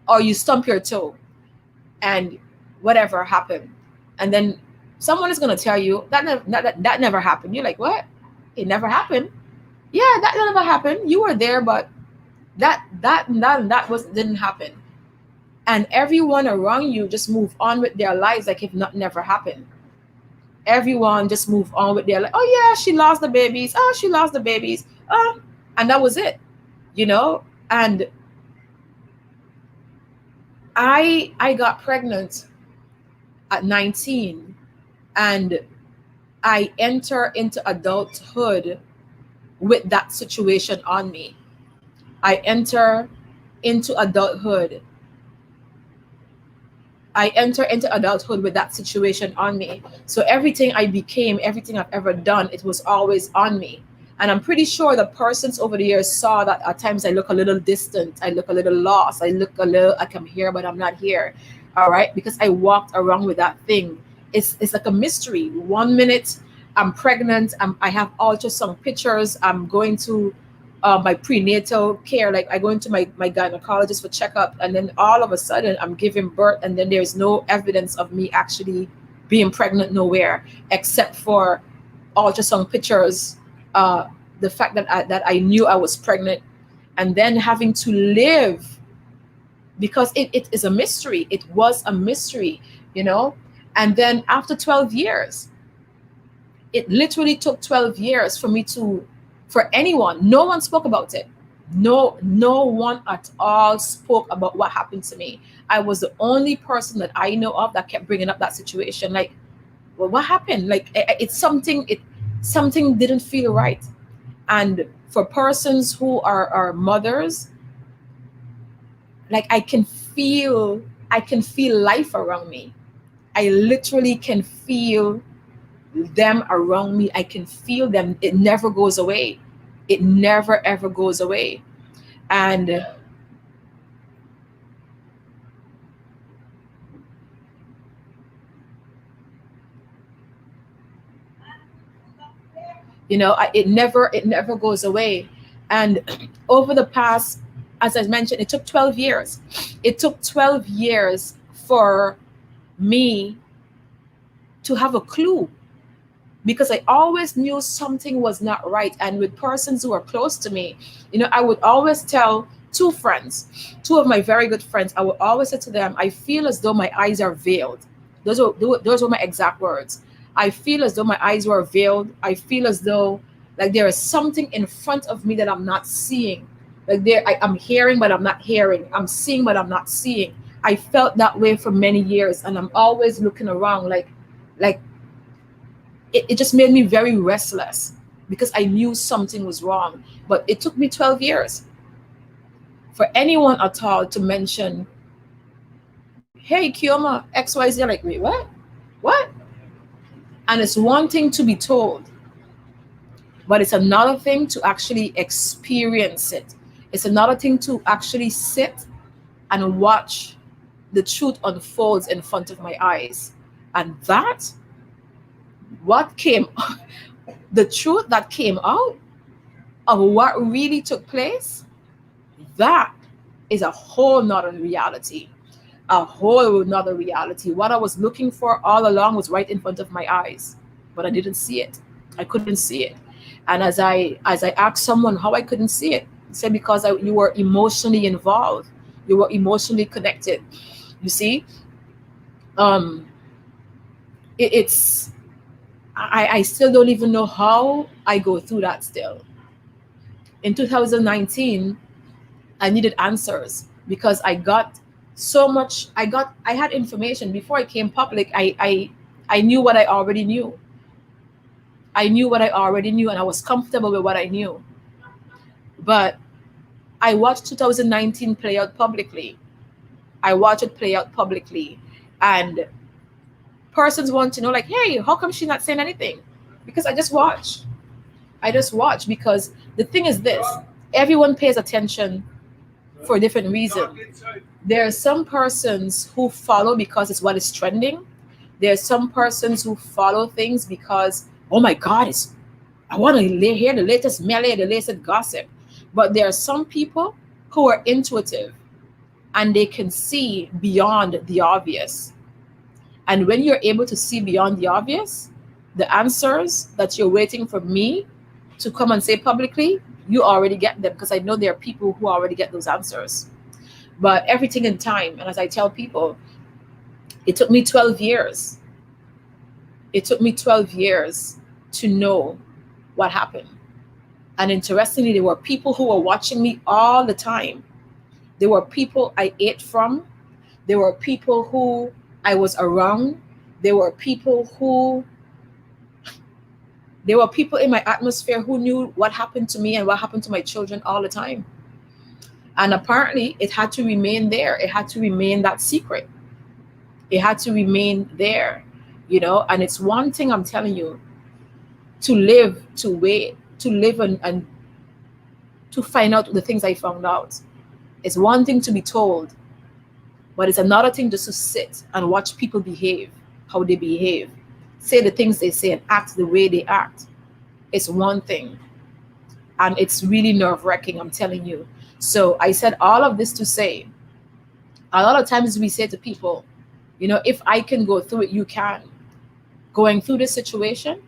or you stump your toe and whatever happened. And then someone is going to tell you that never happened. You're like, what? It never happened. Yeah, that never happened. You were there, but that was didn't happen. And everyone around you just move on with their lives like if not never happened. Everyone just move on with their life. Oh yeah, she lost the babies. Oh, she lost the babies. And that was it, you know. And I got pregnant at 19, and I enter into adulthood with that situation on me. I enter into adulthood. I enter into adulthood with that situation on me. So everything I became, everything I've ever done, it was always on me. And I'm pretty sure the persons over the years saw that at times I look a little distant, I look a little lost, I look a little like I'm here, but I'm not here. All right. Because I walked around with that thing. It's like a mystery. 1 minute I'm pregnant, I have ultrasound pictures, I'm going to my prenatal care, like I go into my gynecologist for checkup, and then all of a sudden I'm giving birth, and then there's no evidence of me actually being pregnant nowhere except for ultrasound pictures. The fact that I knew I was pregnant, and then having to live because it is a mystery. It was a mystery, you know. And then after 12 years, it literally took 12 years for me to, for anyone, no one spoke about it. No one at all spoke about what happened to me. I was the only person that I know of that kept bringing up that situation. Like, well, what happened? Like, it's something, something didn't feel right. And for persons who are mothers, like I can feel life around me. I literally can feel them around me. I can feel them. It never goes away. It never ever goes away. And you know, it never goes away. And over the past, as I mentioned, it took 12 years. It took 12 years for me to have a clue, because I always knew something was not right. And with persons who are close to me, you know, I would always tell two friends, two of my very good friends, I would always say to them, I feel as though my eyes are veiled. Those were my exact words. I feel as though my eyes were veiled. I feel as though like there is something in front of me that I'm not seeing. Like I'm hearing, but I'm not hearing. I'm seeing, but I'm not seeing. I felt that way for many years, and I'm always looking around like it just made me very restless because I knew something was wrong. But it took me 12 years for anyone at all to mention, hey, Keoma, XYZ. Like, wait, what? What? And it's one thing to be told, but it's another thing to actually experience it. It's another thing to actually sit and watch the truth unfolds in front of my eyes. And that, what came, the truth that came out of what really took place, that is a whole nother reality. A whole nother reality. What I was looking for all along was right in front of my eyes, but I didn't see it. I couldn't see it. And as I asked someone how I couldn't see it, they said because you were emotionally involved, you were emotionally connected. You see, um, it's I still don't even know how I go through that still. In 2019, I needed answers because I got so much. I had information before I came public. I knew what I already knew. I knew what I already knew, and I was comfortable with what I knew. But I watched 2019 play out publicly. I watched it play out publicly, and Persons want to know, like, hey, how come she's not saying anything? Because I just watch. I just watch because the thing is this: everyone pays attention for a different reason. There are some persons who follow because it's what is trending. There are some persons who follow things because, oh my God, I want to hear the latest melee, the latest gossip. But there are some people who are intuitive and they can see beyond the obvious. And when you're able to see beyond the obvious, the answers that you're waiting for me to come and say publicly, you already get them, because I know there are people who already get those answers. But everything in time, and as I tell people, it took me 12 years. It took me 12 years to know what happened. And interestingly, there were people who were watching me all the time. There were people I ate from. There were people who I was around. There were people in my atmosphere who knew what happened to me and what happened to my children all the time. And apparently it had to remain there. It had to remain that secret. It had to remain there, and it's one thing I'm telling you, to live, to wait, to live and to find out the things I found out. It's one thing to be told, but it's another thing just to sit and watch people behave, how they behave, say the things they say and act the way they act. It's one thing. And it's really nerve-wracking, I'm telling you. So I said all of this to say, a lot of times we say to people, if I can go through it, you can. Going through this situation,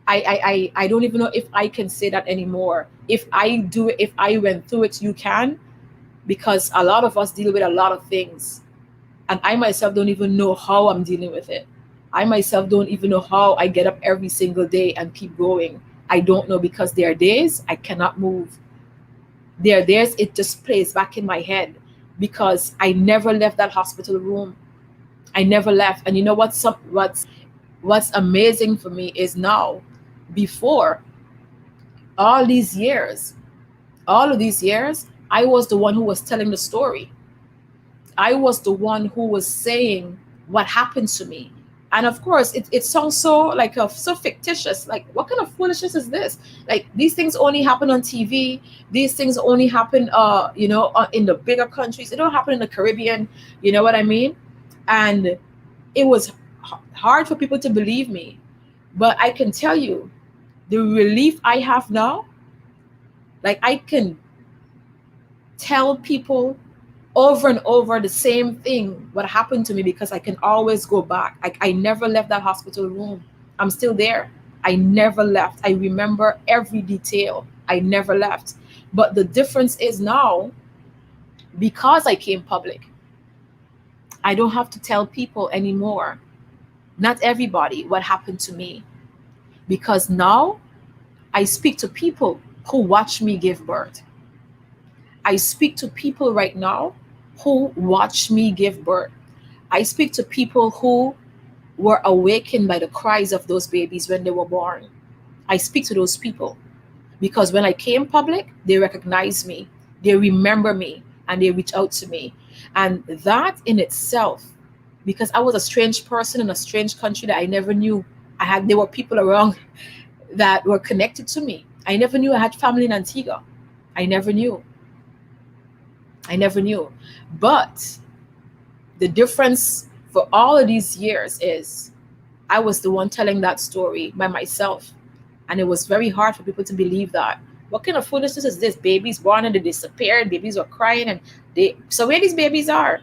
I don't even know if I can say that anymore. If I do it, if I went through it, you can. Because a lot of us deal with a lot of things. And I myself don't even know how I'm dealing with it. I myself don't even know how I get up every single day and keep going. I don't know, because there are days I cannot move. There are days it just plays back in my head, because I never left that hospital room. I never left. And you know what's amazing for me is now, before all of these years, I was the one who was telling the story. I was the one who was saying what happened to me. And of course, it sounds so so fictitious. Like, what kind of foolishness is this? Like, these things only happen on TV. These things only happen, in the bigger countries. They don't happen in the Caribbean. You know what I mean? And it was hard for people to believe me. But I can tell you, the relief I have now, like, I can tell people over and over the same thing, what happened to me, because I can always go back. I never left that hospital room. I'm still there. I never left. I remember every detail. I never left. But the difference is now, because I came public, I don't have to tell people anymore, not everybody, what happened to me. Because now I speak to people who watch me give birth. I speak to people right now who watch me give birth. I speak to people who were awakened by the cries of those babies when they were born. I speak to those people because when I came public, they recognize me, they remember me, and they reach out to me. And that in itself, because I was a strange person in a strange country that I never knew, there were people around that were connected to me. I never knew I had family in Antigua. I never knew. But the difference for all of these years is I was the one telling that story by myself. And it was very hard for people to believe that. What kind of foolishness is this? Babies born and they disappeared. Babies were crying. And so where these babies are,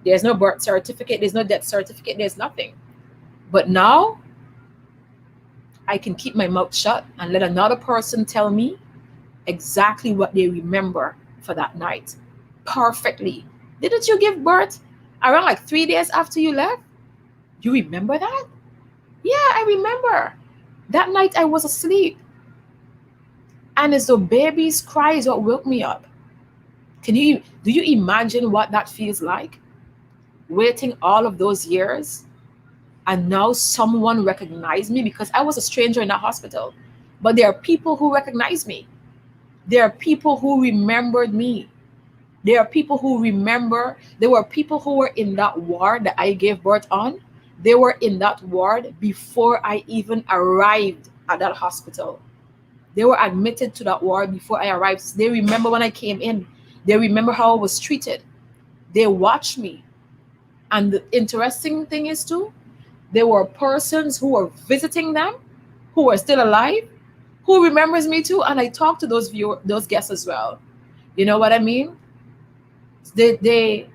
there's no birth certificate. There's no death certificate. There's nothing. But now I can keep my mouth shut and let another person tell me exactly what they remember for that night. Perfectly. Didn't you give birth around like 3 days after you left? You remember that? Yeah, I remember. That night I was asleep. And as the baby's cry is what woke me up. Do you imagine what that feels like? Waiting all of those years and now someone recognized me, because I was a stranger in that hospital. But there are people who recognize me. There are people who remembered me. There are people who remember. There were people who were in that ward that I gave birth on They were in that ward before I even arrived at that hospital. They were admitted to that ward before I arrived. So they remember when I came in. They remember how I was treated. They watched me. And the interesting thing is too, there were persons who were visiting them, who were still alive, who remembers me too. And I talked to those guests as well. You know what I mean? They they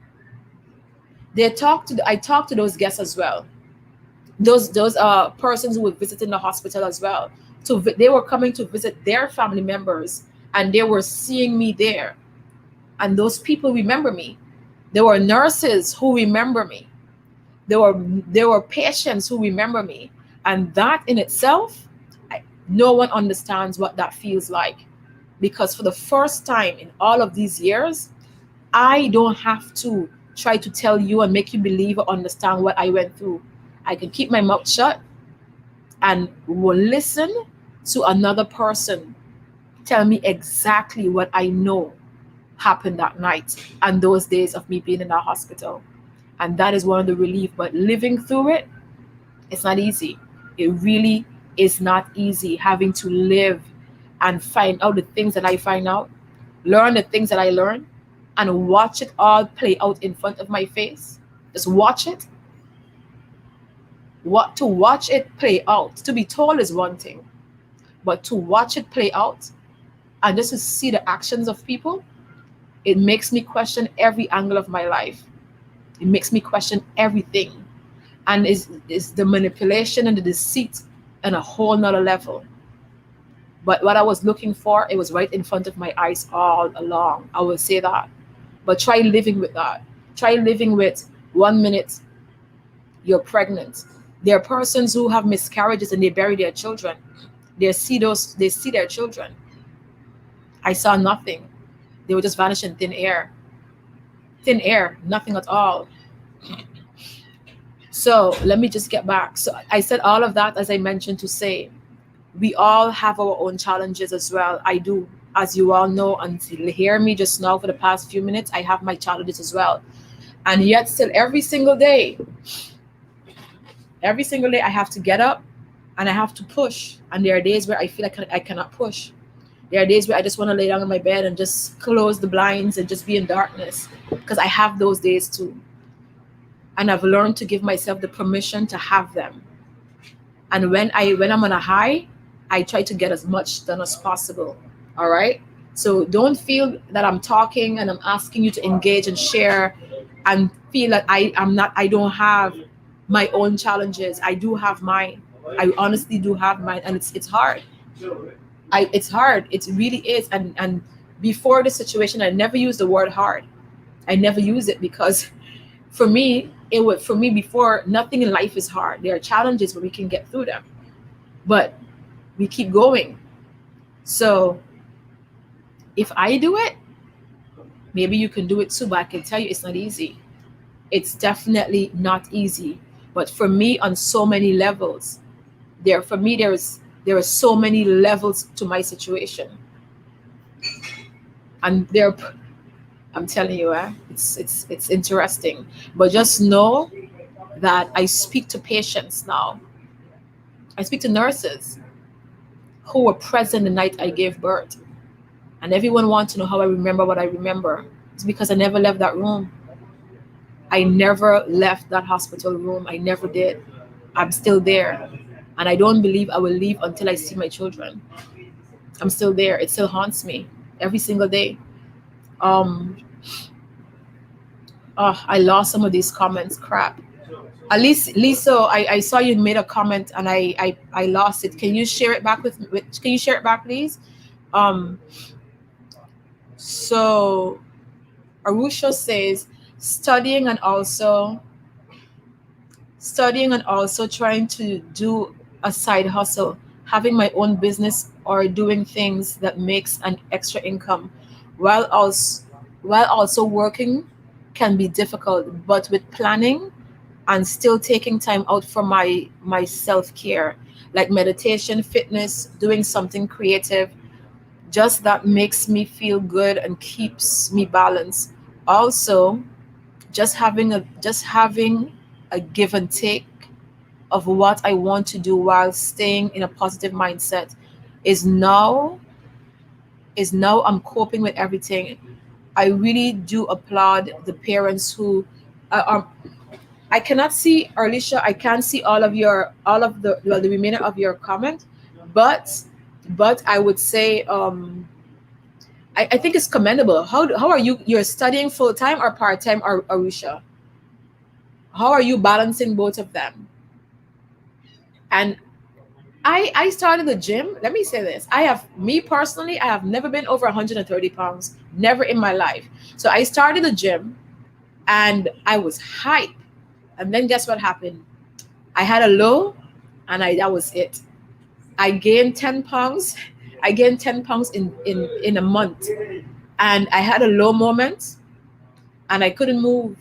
I talked to those guests as well. Those persons who were visiting the hospital as well. So they were coming to visit their family members, and they were seeing me there. And those people remember me. There were nurses who remember me. There were patients who remember me. And that in itself, no one understands what that feels like. Because for the first time in all of these years, I don't have to try to tell you and make you believe or understand what I went through. I can keep my mouth shut and will listen to another person tell me exactly what I know happened that night and those days of me being in that hospital. And that is one of the relief. But living through it, it's not easy. It really is not easy, having to live and find out the things that I find out, learn the things that I learn, and watch it all play out in front of my face. Just watch it. What to watch it play out. To be told is one thing, but to watch it play out and just to see the actions of people, it makes me question every angle of my life. It makes me question everything. And is the manipulation and the deceit on a whole nother level. But what I was looking for, it was right in front of my eyes all along. I will say that. But try living with that. Try living with 1 minute you're pregnant. There are persons who have miscarriages and they bury their children. They see their children. I saw nothing. They would just vanish in thin air. Thin air, nothing at all. So let me just get back. So I said all of that, as I mentioned, to say we all have our own challenges as well. I do, as you all know, until hear me just now for the past few minutes, I have my challenges as well. And yet still every single day I have to get up and I have to push. And there are days where I feel like I cannot push. There are days where I just want to lay down in my bed and just close the blinds and just be in darkness, because I have those days too. And I've learned to give myself the permission to have them. And when I'm on a high, I try to get as much done as possible. All right. So don't feel that I'm talking and I'm asking you to engage and share and feel that I don't have my own challenges. I do have mine. I honestly do have mine, and it's hard. It's hard. It really is. And before this situation, I never used the word hard. I never use it because for me before, nothing in life is hard. There are challenges, but we can get through them. But we keep going. So if I do it, maybe you can do it too. But I can tell you it's not easy. It's definitely not easy. But for me, on so many levels, there are so many levels to my situation. And I'm telling you, it's interesting. But just know that I speak to patients now. I speak to nurses who were present the night I gave birth. And everyone wants to know how I remember what I remember. It's because I never left that room. I never left that hospital room. I never did. I'm still there. And I don't believe I will leave until I see my children. I'm still there. It still haunts me every single day. Um, I lost some of these comments. Crap. At least, Lisa, I saw you made a comment and I lost it. Can you share it back can you share it back, please? Um, so Arusha says studying and also trying to do a side hustle, having my own business or doing things that makes an extra income while also working can be difficult, but with planning and still taking time out for my self-care, like meditation, fitness, doing something creative, just that makes me feel good and keeps me balanced. Also, just having a give and take of what I want to do while staying in a positive mindset is now I'm coping with everything. I really do applaud the parents who are. I cannot see, Arlisha. I can't see all of the well, the remainder of your comment, but I would say I think it's commendable. How are you? You're studying full time or part time, Arusha? How are you balancing both of them? And I started the gym. Let me say this. Me personally, I have never been over 130 pounds, never in my life. So I started the gym and I was hype. And then guess what happened? I had a low and that was it. I gained 10 pounds. I gained 10 pounds in a month. And I had a low moment and I couldn't move.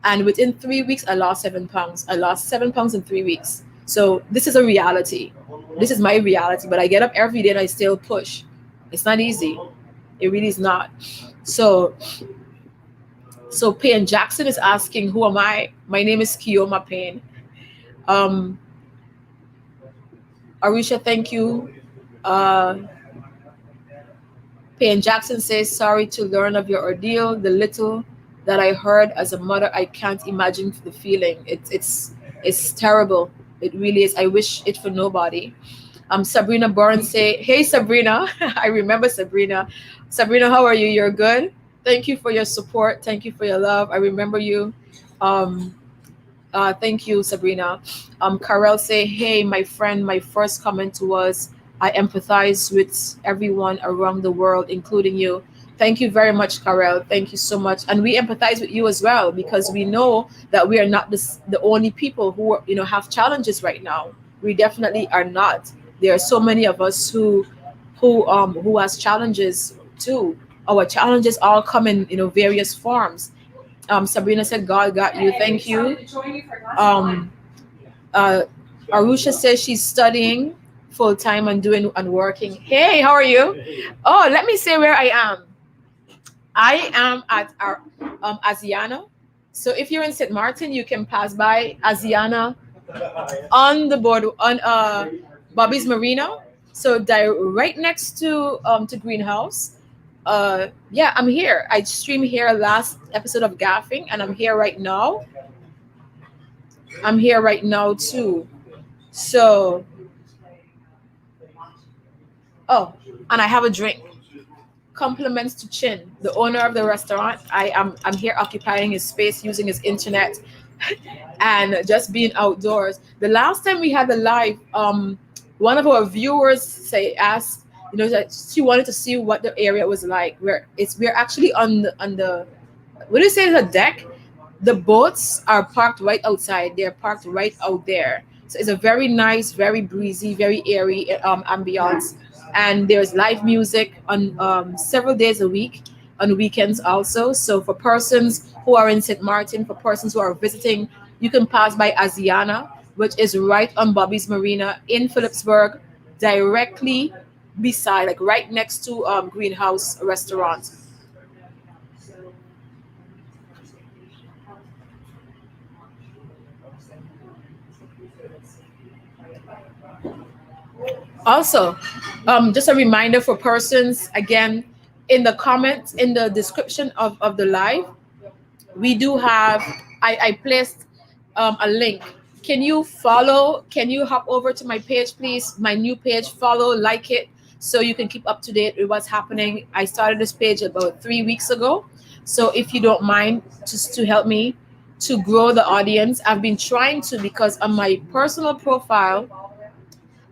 And within 3 weeks, I lost 7 pounds. I lost 7 pounds in 3 weeks. So this is a reality. This is my reality. But I get up every day and I still push. It's not easy. It really is not. So Payne Jackson is asking, who am I? My name is Keoma Payne. Um, Arisha, thank you. Uh, Payne Jackson says, sorry to learn of your ordeal. The little that I heard as a mother, I can't imagine the feeling. It's terrible. It really is. I wish it for nobody. Sabrina Burns say, hey Sabrina, I remember Sabrina. Sabrina, how are you? You're good. Thank you for your support. Thank you for your love. I remember you. Um, thank you, Sabrina. Karel say, hey, my friend, my first comment was, I empathize with everyone around the world, including you. Thank you very much, Karel. Thank you so much. And we empathize with you as well because we know that we are not the only people who have challenges right now. We definitely are not. There are so many of us who has challenges too. Our challenges all come in various forms. Sabrina said, God got you. Thank you. Um, uh, Arusha says she's studying full time and doing and working. Hey, how are you? Oh, let me say where I am. I am at our Asiana. So if you're in St. Martin, you can pass by Asiana on the board on Bobby's Marina. So right next to Greenhouse. Yeah, I'm here. I streamed here last episode of Gaffing, and I'm here right now. I'm here right now too. So, oh, and I have a drink. Compliments to Chin, the owner of the restaurant. I'm here occupying his space using his internet and just being outdoors. The last time we had the live, one of our viewers asked, that she wanted to see what the area was like. We're actually on the what do you say, the deck? The boats are parked right outside. They're parked right out there. So it's a very nice, very breezy, very airy ambiance. And there's live music on several days a week, on weekends also. So for persons who are in St. Martin, for persons who are visiting, you can pass by Asiana, which is right on Bobby's Marina in Phillipsburg, directly beside, like right next to Greenhouse Restaurant. Also, just a reminder for persons, again, in the comments, in the description of the live, we do have, I placed a link. Can you hop over to my page, please? My new page, follow, like it, so you can keep up to date with what's happening. I started this page about 3 weeks ago. So if you don't mind, just to help me to grow the audience, I've been trying to, because on my personal profile,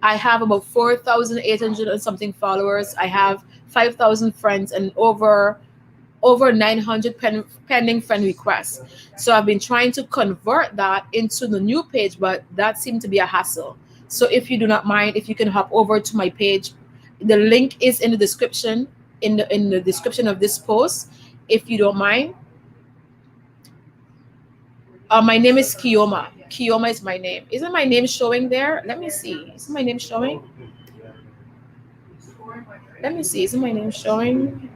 I have about 4,800 and something followers. I have 5,000 friends and over 900 pending friend requests. So I've been trying to convert that into the new page, but that seemed to be a hassle. So if you do not mind, if you can hop over to my page, the link is in the description, in the description of this post. If you don't mind, my name is Keoma. Keoma is my name. Isn't my name showing there? Let me see. Isn't my name showing? Let me see. Isn't my name showing?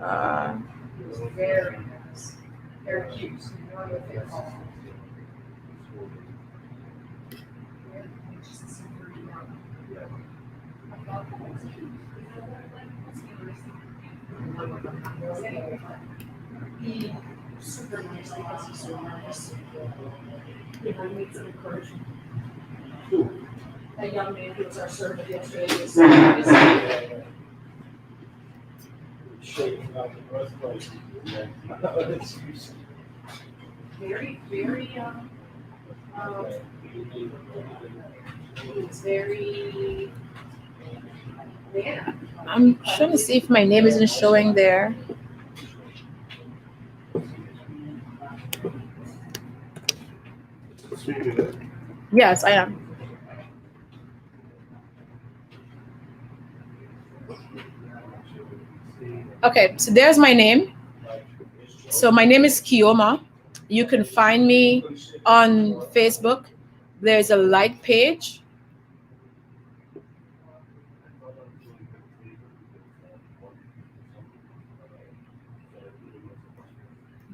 Super nice because he's so nice. You know, he needs some encouragement. That young man who was our servant yesterday was Shaking out the birthplace. very, very, he's very, yeah. I'm trying to see if my name isn't showing there. Yes, I am. Okay, so there's my name. So my name is Keoma. You can find me on Facebook. There's a like page.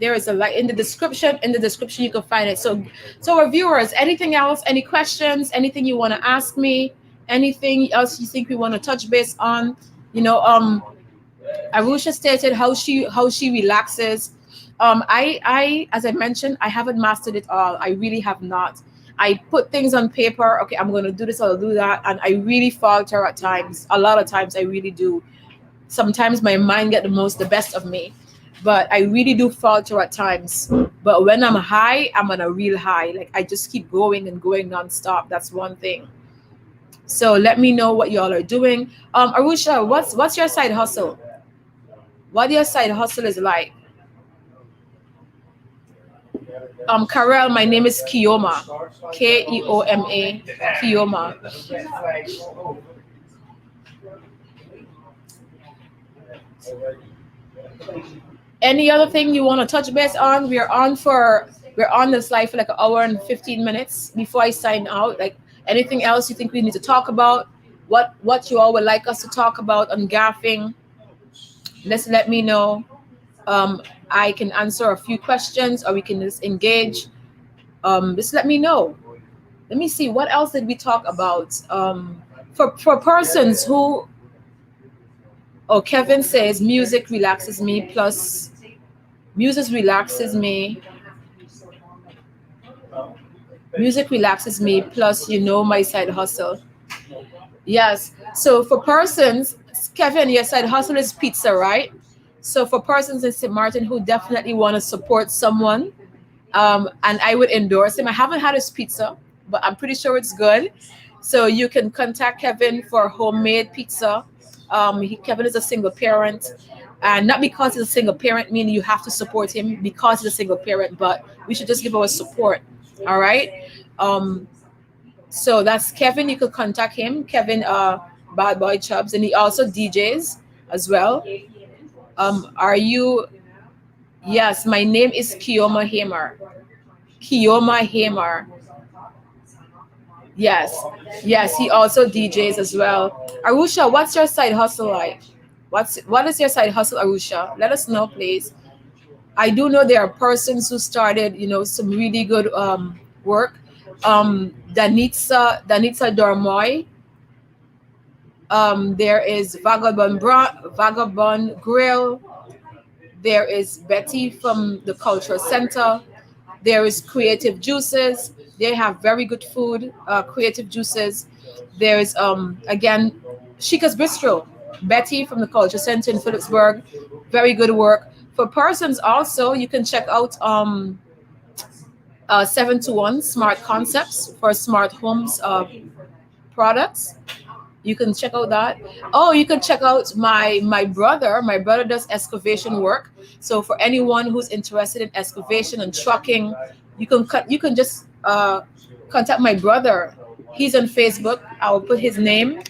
There is a like in the description. In the description, you can find it. So our viewers, anything else? Any questions? Anything you want to ask me? Anything else you think we want to touch base on? You know, Arusha stated how she relaxes. I as I mentioned, I haven't mastered it all. I really have not. I put things on paper. Okay, I'm going to do this. I'll do that, and I really falter at times. A lot of times, I really do. Sometimes my mind get the best of me, but I really do falter at times. But when I'm high, I'm on a real high. Like I just keep going and going nonstop. That's one thing. So let me know what y'all are doing. Arusha, what's your side hustle? What your side hustle is like? Karel, my name is Keoma. Keoma. Keoma. Any other thing you want to touch base on? We're on this live for like an hour and 15 minutes before I sign out. Like anything else you think we need to talk about? What you all would like us to talk about on gaffing? Let me know. I can answer a few questions, or we can just engage. Just let me know. Let me see, what else did we talk about? For persons who, oh, Kevin says music relaxes me. Plus, music relaxes me. Music relaxes me. Plus, my side hustle. Yes. So for persons, Kevin, your side hustle is pizza, right? So for persons in St. Martin who definitely want to support someone, and I would endorse him. I haven't had his pizza, but I'm pretty sure it's good. So you can contact Kevin for homemade pizza. Kevin is a single parent, and not because he's a single parent meaning you have to support him because he's a single parent, but we should just give our support. All right. So that's Kevin. You could contact him, Kevin Bad Boy Chubbs, and he also DJs as well. Are you? Yes, my name is Keoma Hammer. Keoma Hammer. Yes, he also DJs as well. Arusha, what's your side hustle like? What is your side hustle, Arusha? Let us know, please. I do know there are persons who started, some really good work. Danitza Dormoy. There is Vagabond Grill. There is Betty from the Cultural Center. There is Creative Juices. They have very good food. Creative Juices. There is again Chica's Bistro. Betty from the Culture Center in Phillipsburg. Very good work. For persons also, you can check out 721 Smart Concepts for smart homes products. You can check out that. Oh, you can check out my brother. My brother does excavation work. So for anyone who's interested in excavation and trucking, you can just contact my brother. He's on Facebook. I will put his name.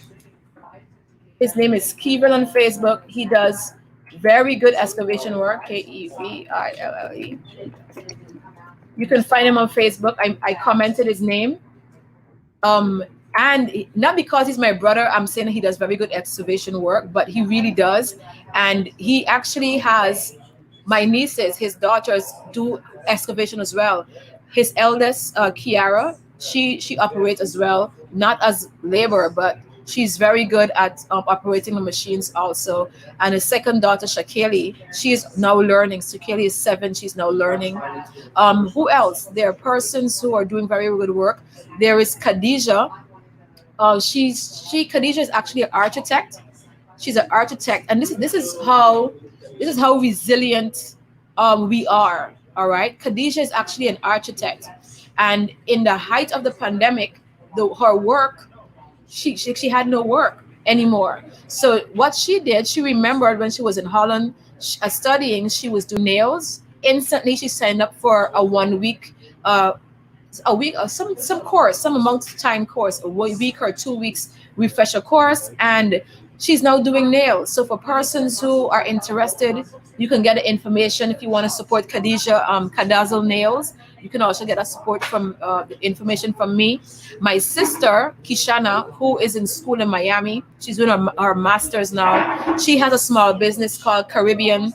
His name is Kevin on Facebook. He does very good excavation work. Keville. You can find him on Facebook. I commented his name. And not because he's my brother, I'm saying he does very good excavation work, but he really does. And he actually has my nieces, his daughters, do excavation as well. His eldest, Kiara, She operates as well, not as labor, but she's very good at operating the machines also. And a second daughter, Shakeli, she is now learning. Shakeli is 7, she's now learning. Who else? There are persons who are doing very good work. There is Khadija. Khadija is actually an architect. She's an architect, and this is how resilient we are. All right, Khadija is actually an architect, and in the height of the pandemic, her work, she had no work anymore. So what she did, she remembered when she was in Holland studying, she was doing nails. Instantly, she signed up for a 1 week. A week or some course, some amount of time course, a week or 2 weeks refresher course, and she's now doing nails. So for persons who are interested, you can get the information if you want to support Khadija, Kadazzle Nails. You can also get a support from the information from me. My sister Kishana, who is in school in Miami, she's doing her master's now. She has a small business called Caribbean,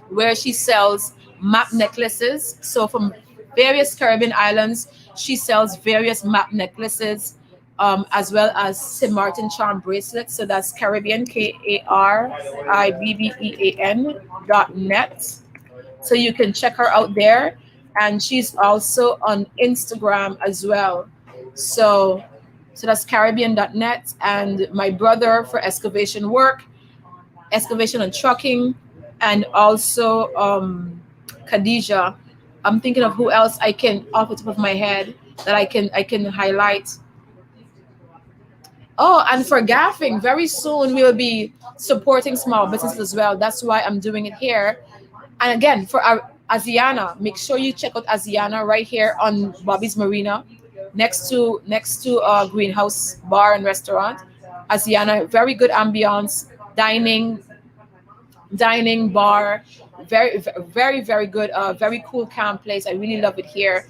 where she sells map necklaces. So from various Caribbean islands, she sells various map necklaces, as well as St. Martin charm bracelets. So that's Caribbean, KARIBBEAN.net. So you can check her out there. And she's also on Instagram as well. So so that's Caribbean.net. And my brother for excavation work, excavation and trucking, and also Khadija. I'm thinking of who else I can off the top of my head that I can highlight. Oh, and for gaffing, very soon we'll be supporting small businesses as well. That's why I'm doing it here. And again, for our Asiana, make sure you check out Asiana right here on Bobby's Marina, next to Greenhouse Bar and Restaurant. Asiana, very good ambiance, dining, bar, very good, very cool, calm place. I really love it here.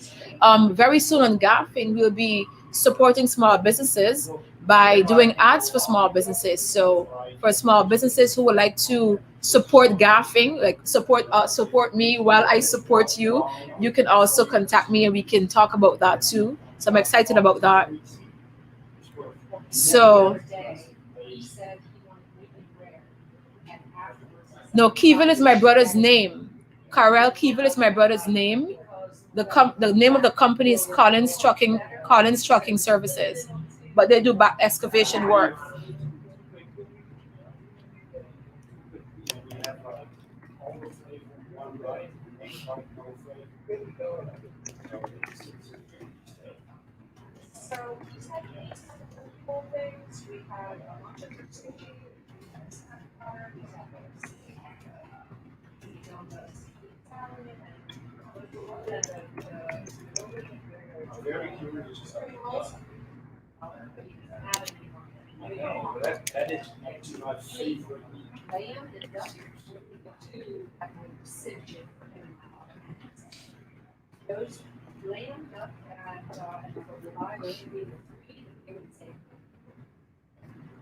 Very soon on Gaffing, we'll be supporting small businesses by doing ads for small businesses. So for small businesses who would like to support Gaffing, like support me while I support you, you can also contact me and we can talk about that too. So I'm excited about that. So no, Kevin is my brother's name. Karel Kevin is my brother's name. The name of the company is Collins Trucking Services, but they do back excavation work. That is my favorite.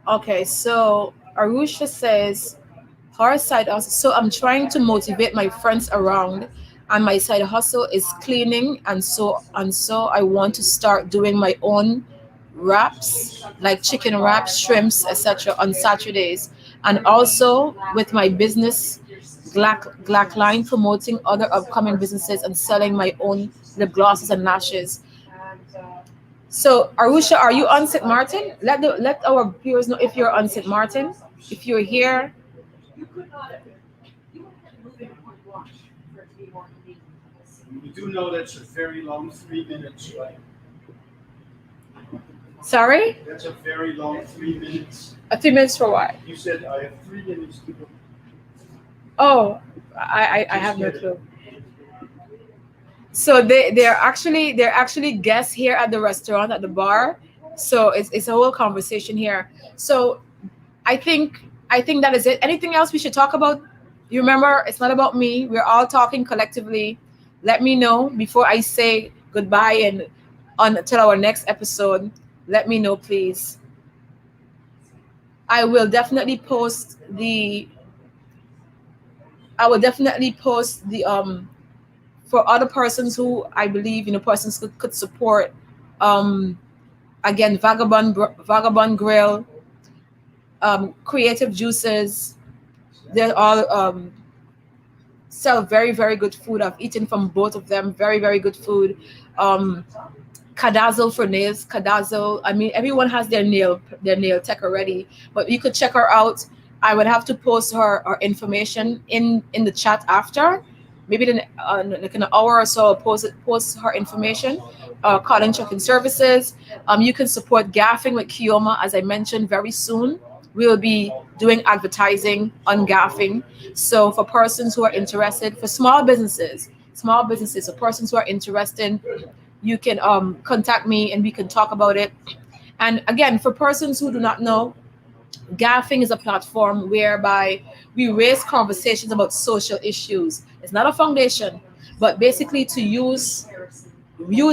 Okay, so Arusha says her side hustle. So I'm trying to motivate my friends around, and my side hustle is cleaning, and so I want to start doing my own wraps, like chicken wraps, shrimps, etc. on Saturdays, and also with my business Glack line, promoting other upcoming businesses and selling my own lip glosses and lashes. So Arusha, are you on St. Martin? Let our viewers know if you're on St. Martin. If you're here, You do know that's a very long 3 minutes, right? sorry, That's a very long 3 minutes. 3 minutes for what? You said I have 3 minutes to go. Oh, I have no clue. So they're actually guests here at the restaurant, at the bar. So it's a whole conversation here. So I think that is it. Anything else we should talk about? You remember, it's not about me. We're all talking collectively. Let me know before I say goodbye and until our next episode. Let me know, please. I will definitely post the. I will definitely post the for other persons who I believe persons could support Again, Vagabond Grill, Creative Juices. They're all sell very, very good food. I've eaten from both of them. Very, very good food. Um, Cadazzle for nails. Cadazzle. I mean, everyone has their nail tech already, but you could check her out. I would have to post her information in the chat after. Maybe like in an hour or so, I'll post her information. Calling checking services. You can support Gyhaffin with Keoma, as I mentioned, very soon. We will be doing advertising on Gyhaffin. So for persons who are interested, for small businesses, for persons who are interested, you can contact me and we can talk about it. And again, for persons who do not know, Gyhaffin is a platform whereby we raise conversations about social issues. It's not a foundation, but basically to use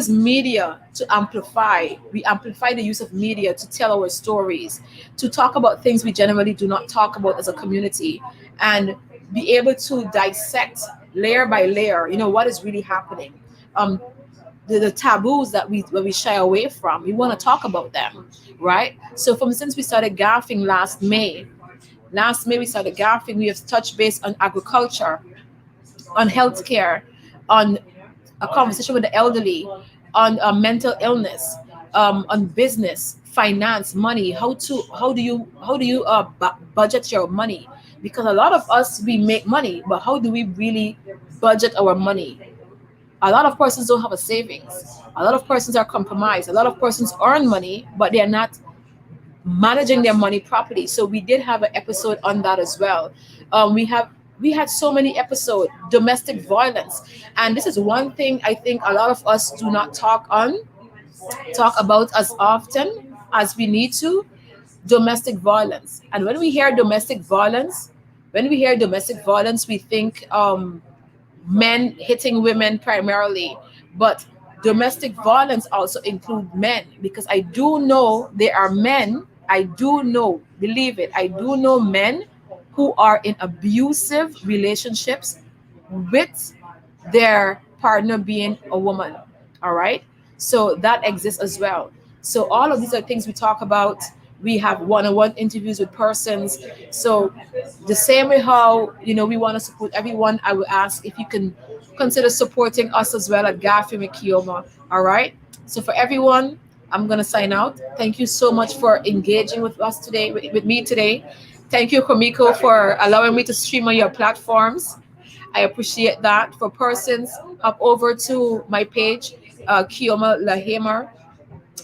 media to amplify. We amplify the use of media to tell our stories, to talk about things we generally do not talk about as a community, and be able to dissect layer by layer, what is really happening. Um, the taboos that we shy away from. We want to talk about them, right? So, for instance, we started Gyhaffin last May. Last May we started Gyhaffin. We have touched base on agriculture, on healthcare, on a conversation with the elderly, on mental illness, on business, finance, money. How do you budget your money? Because a lot of us, we make money, but how do we really budget our money? A lot of persons don't have a savings. A lot of persons are compromised. A lot of persons earn money, but they are not managing their money properly. So we did have an episode on that as well. We had so many episodes. Domestic violence, and this is one thing I think a lot of us do not talk about as often as we need to. Domestic violence, and when we hear domestic violence, we think men hitting women primarily, but domestic violence also include men, because I do know there are men. I do know, believe it, I do know men who are in abusive relationships with their partner being a woman. All right. So that exists as well. So all of these are things we talk about. We have one-on-one interviews with persons. So the same way how we want to support everyone, I will ask if you can consider supporting us as well at Gyhaffin with Keoma. All right. So for everyone, I'm gonna sign out. Thank you so much for engaging with us today, with me today. Thank you, Komiko, for allowing me to stream on your platforms. I appreciate that. For persons, hop over to my page, Keoma Lahamer.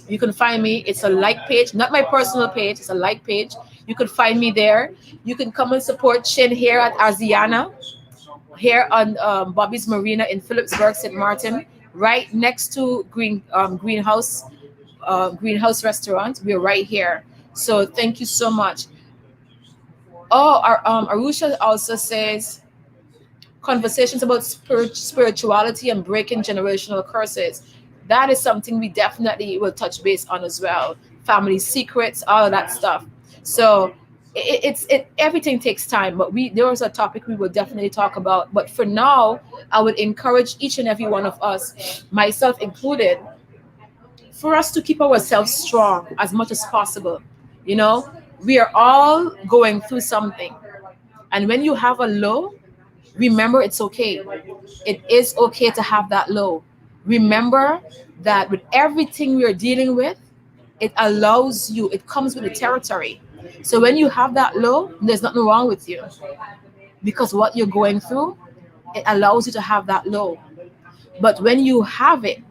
You can find me. It's a like page, not my personal page. It's a like page. You can find me there. You can come and support Chin here at Aziana, here on Bobby's Marina in Phillipsburg, St. Martin, right next to Greenhouse Restaurant. We're right here. So thank you so much. Oh, Arusha also says conversations about spirituality and breaking generational curses. That is something we definitely will touch base on as well. Family secrets, all of that stuff. So everything takes time, but there is a topic we will definitely talk about. But for now, I would encourage each and every one of us, myself included, for us to keep ourselves strong as much as possible. You know, we are all going through something. And when you have a low, remember it's okay. It is okay to have that low. Remember that with everything we're dealing with, it allows you, it comes with the territory. So when you have that low, there's nothing wrong with you, because what you're going through, it allows you to have that low. But when you have it,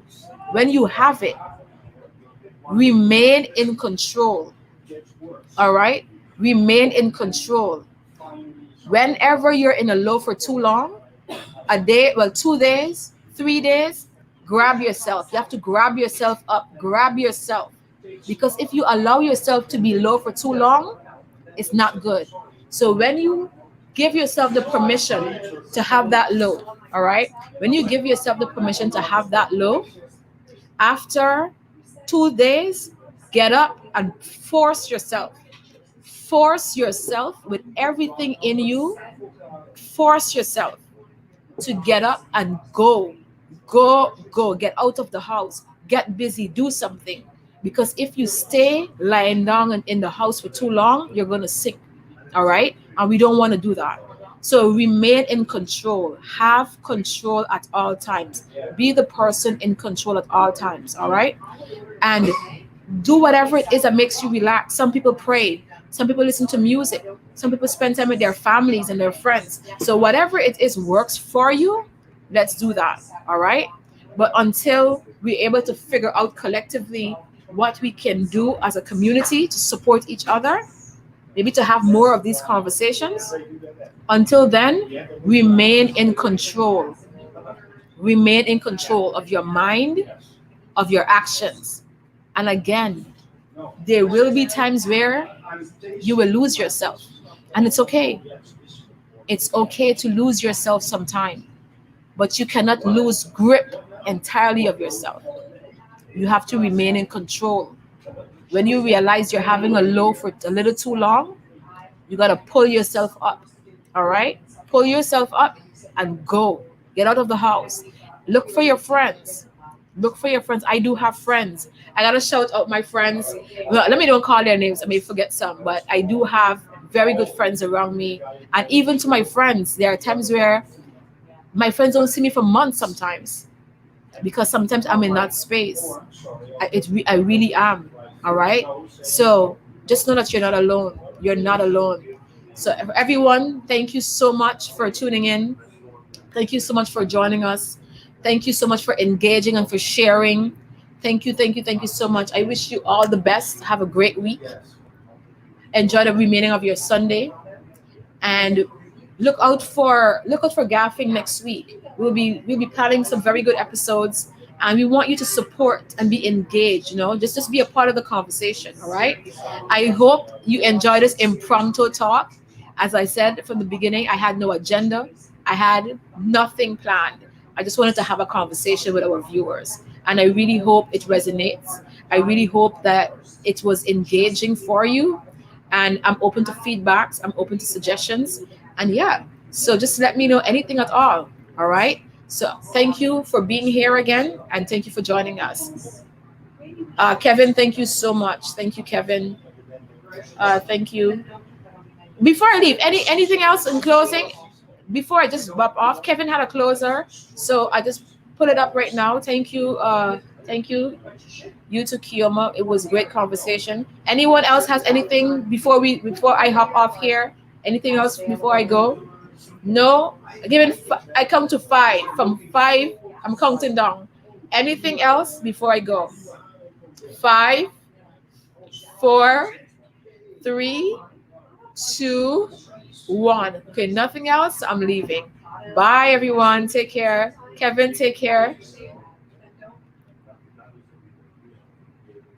remain in control. All right? Remain in control. Whenever you're in a low for too long, a day, well, 2 days, 3 days, grab yourself. You have to grab yourself up, grab yourself. Because if you allow yourself to be low for too long, it's not good. So when you give yourself the permission to have that low, all right? When you give yourself the permission to have that low, after 2 days, get up and force yourself with everything in you, force yourself to get up and go, get out of the house, get busy, do something. Because if you stay lying down and in the house for too long, you're going to sink. All right. And we don't want to do that. So remain in control. Have control at all times. Be the person in control at all times. All right. And do whatever it is that makes you relax. Some people pray. Some people listen to music. Some people spend time with their families and their friends. So whatever it is works for you, let's do that. All right. But until we're able to figure out collectively what we can do as a community to support each other, maybe to have more of these conversations, until then, remain in control. Remain in control of your mind, of your actions. And again, there will be times where you will lose yourself. And it's okay. It's okay to lose yourself sometime. But you cannot lose grip entirely of yourself. You have to remain in control. When you realize you're having a low for a little too long, you got to pull yourself up. All right? Pull yourself up and go. Get out of the house. Look for your friends. Look for your friends. I do have friends. I got to shout out my friends. Well, let me don't call their names. I may forget some, but I do have very good friends around me. And even to my friends, there are times where my friends don't see me for months sometimes, because sometimes I'm in that space. I really am. All right. So just know that you're not alone. You're not alone. So everyone, thank you so much for tuning in. Thank you so much for joining us. Thank you so much for engaging and for sharing. Thank you, thank you, thank you so much. I wish you all the best. Have a great week. Enjoy the remaining of your Sunday. And look out for Gyhaffin next week. We'll be planning some very good episodes, and we want you to support and be engaged. Just be a part of the conversation. All right. I hope you enjoy this impromptu talk. As I said from the beginning, I had no agenda. I had nothing planned. I just wanted to have a conversation with our viewers, and I really hope it resonates. I really hope that it was engaging for you, and I'm open to feedbacks. I'm open to suggestions. And yeah, so just let me know anything at all. All right. So thank you for being here again, and thank you for joining us. Kevin, thank you so much. Thank you, Kevin. Thank you. Before I leave, anything else in closing? Before I just wrap off, Kevin had a closer, so I just put it up right now. Thank you. Thank you. You too, Keoma. It was a great conversation. Anyone else has anything before I hop off here? Anything else before I go? No. I come to 5. From 5, I'm counting down. Anything else before I go? 5, 4, 3, 2, 1. Okay, nothing else. I'm leaving. Bye, everyone. Take care. Kevin, take care.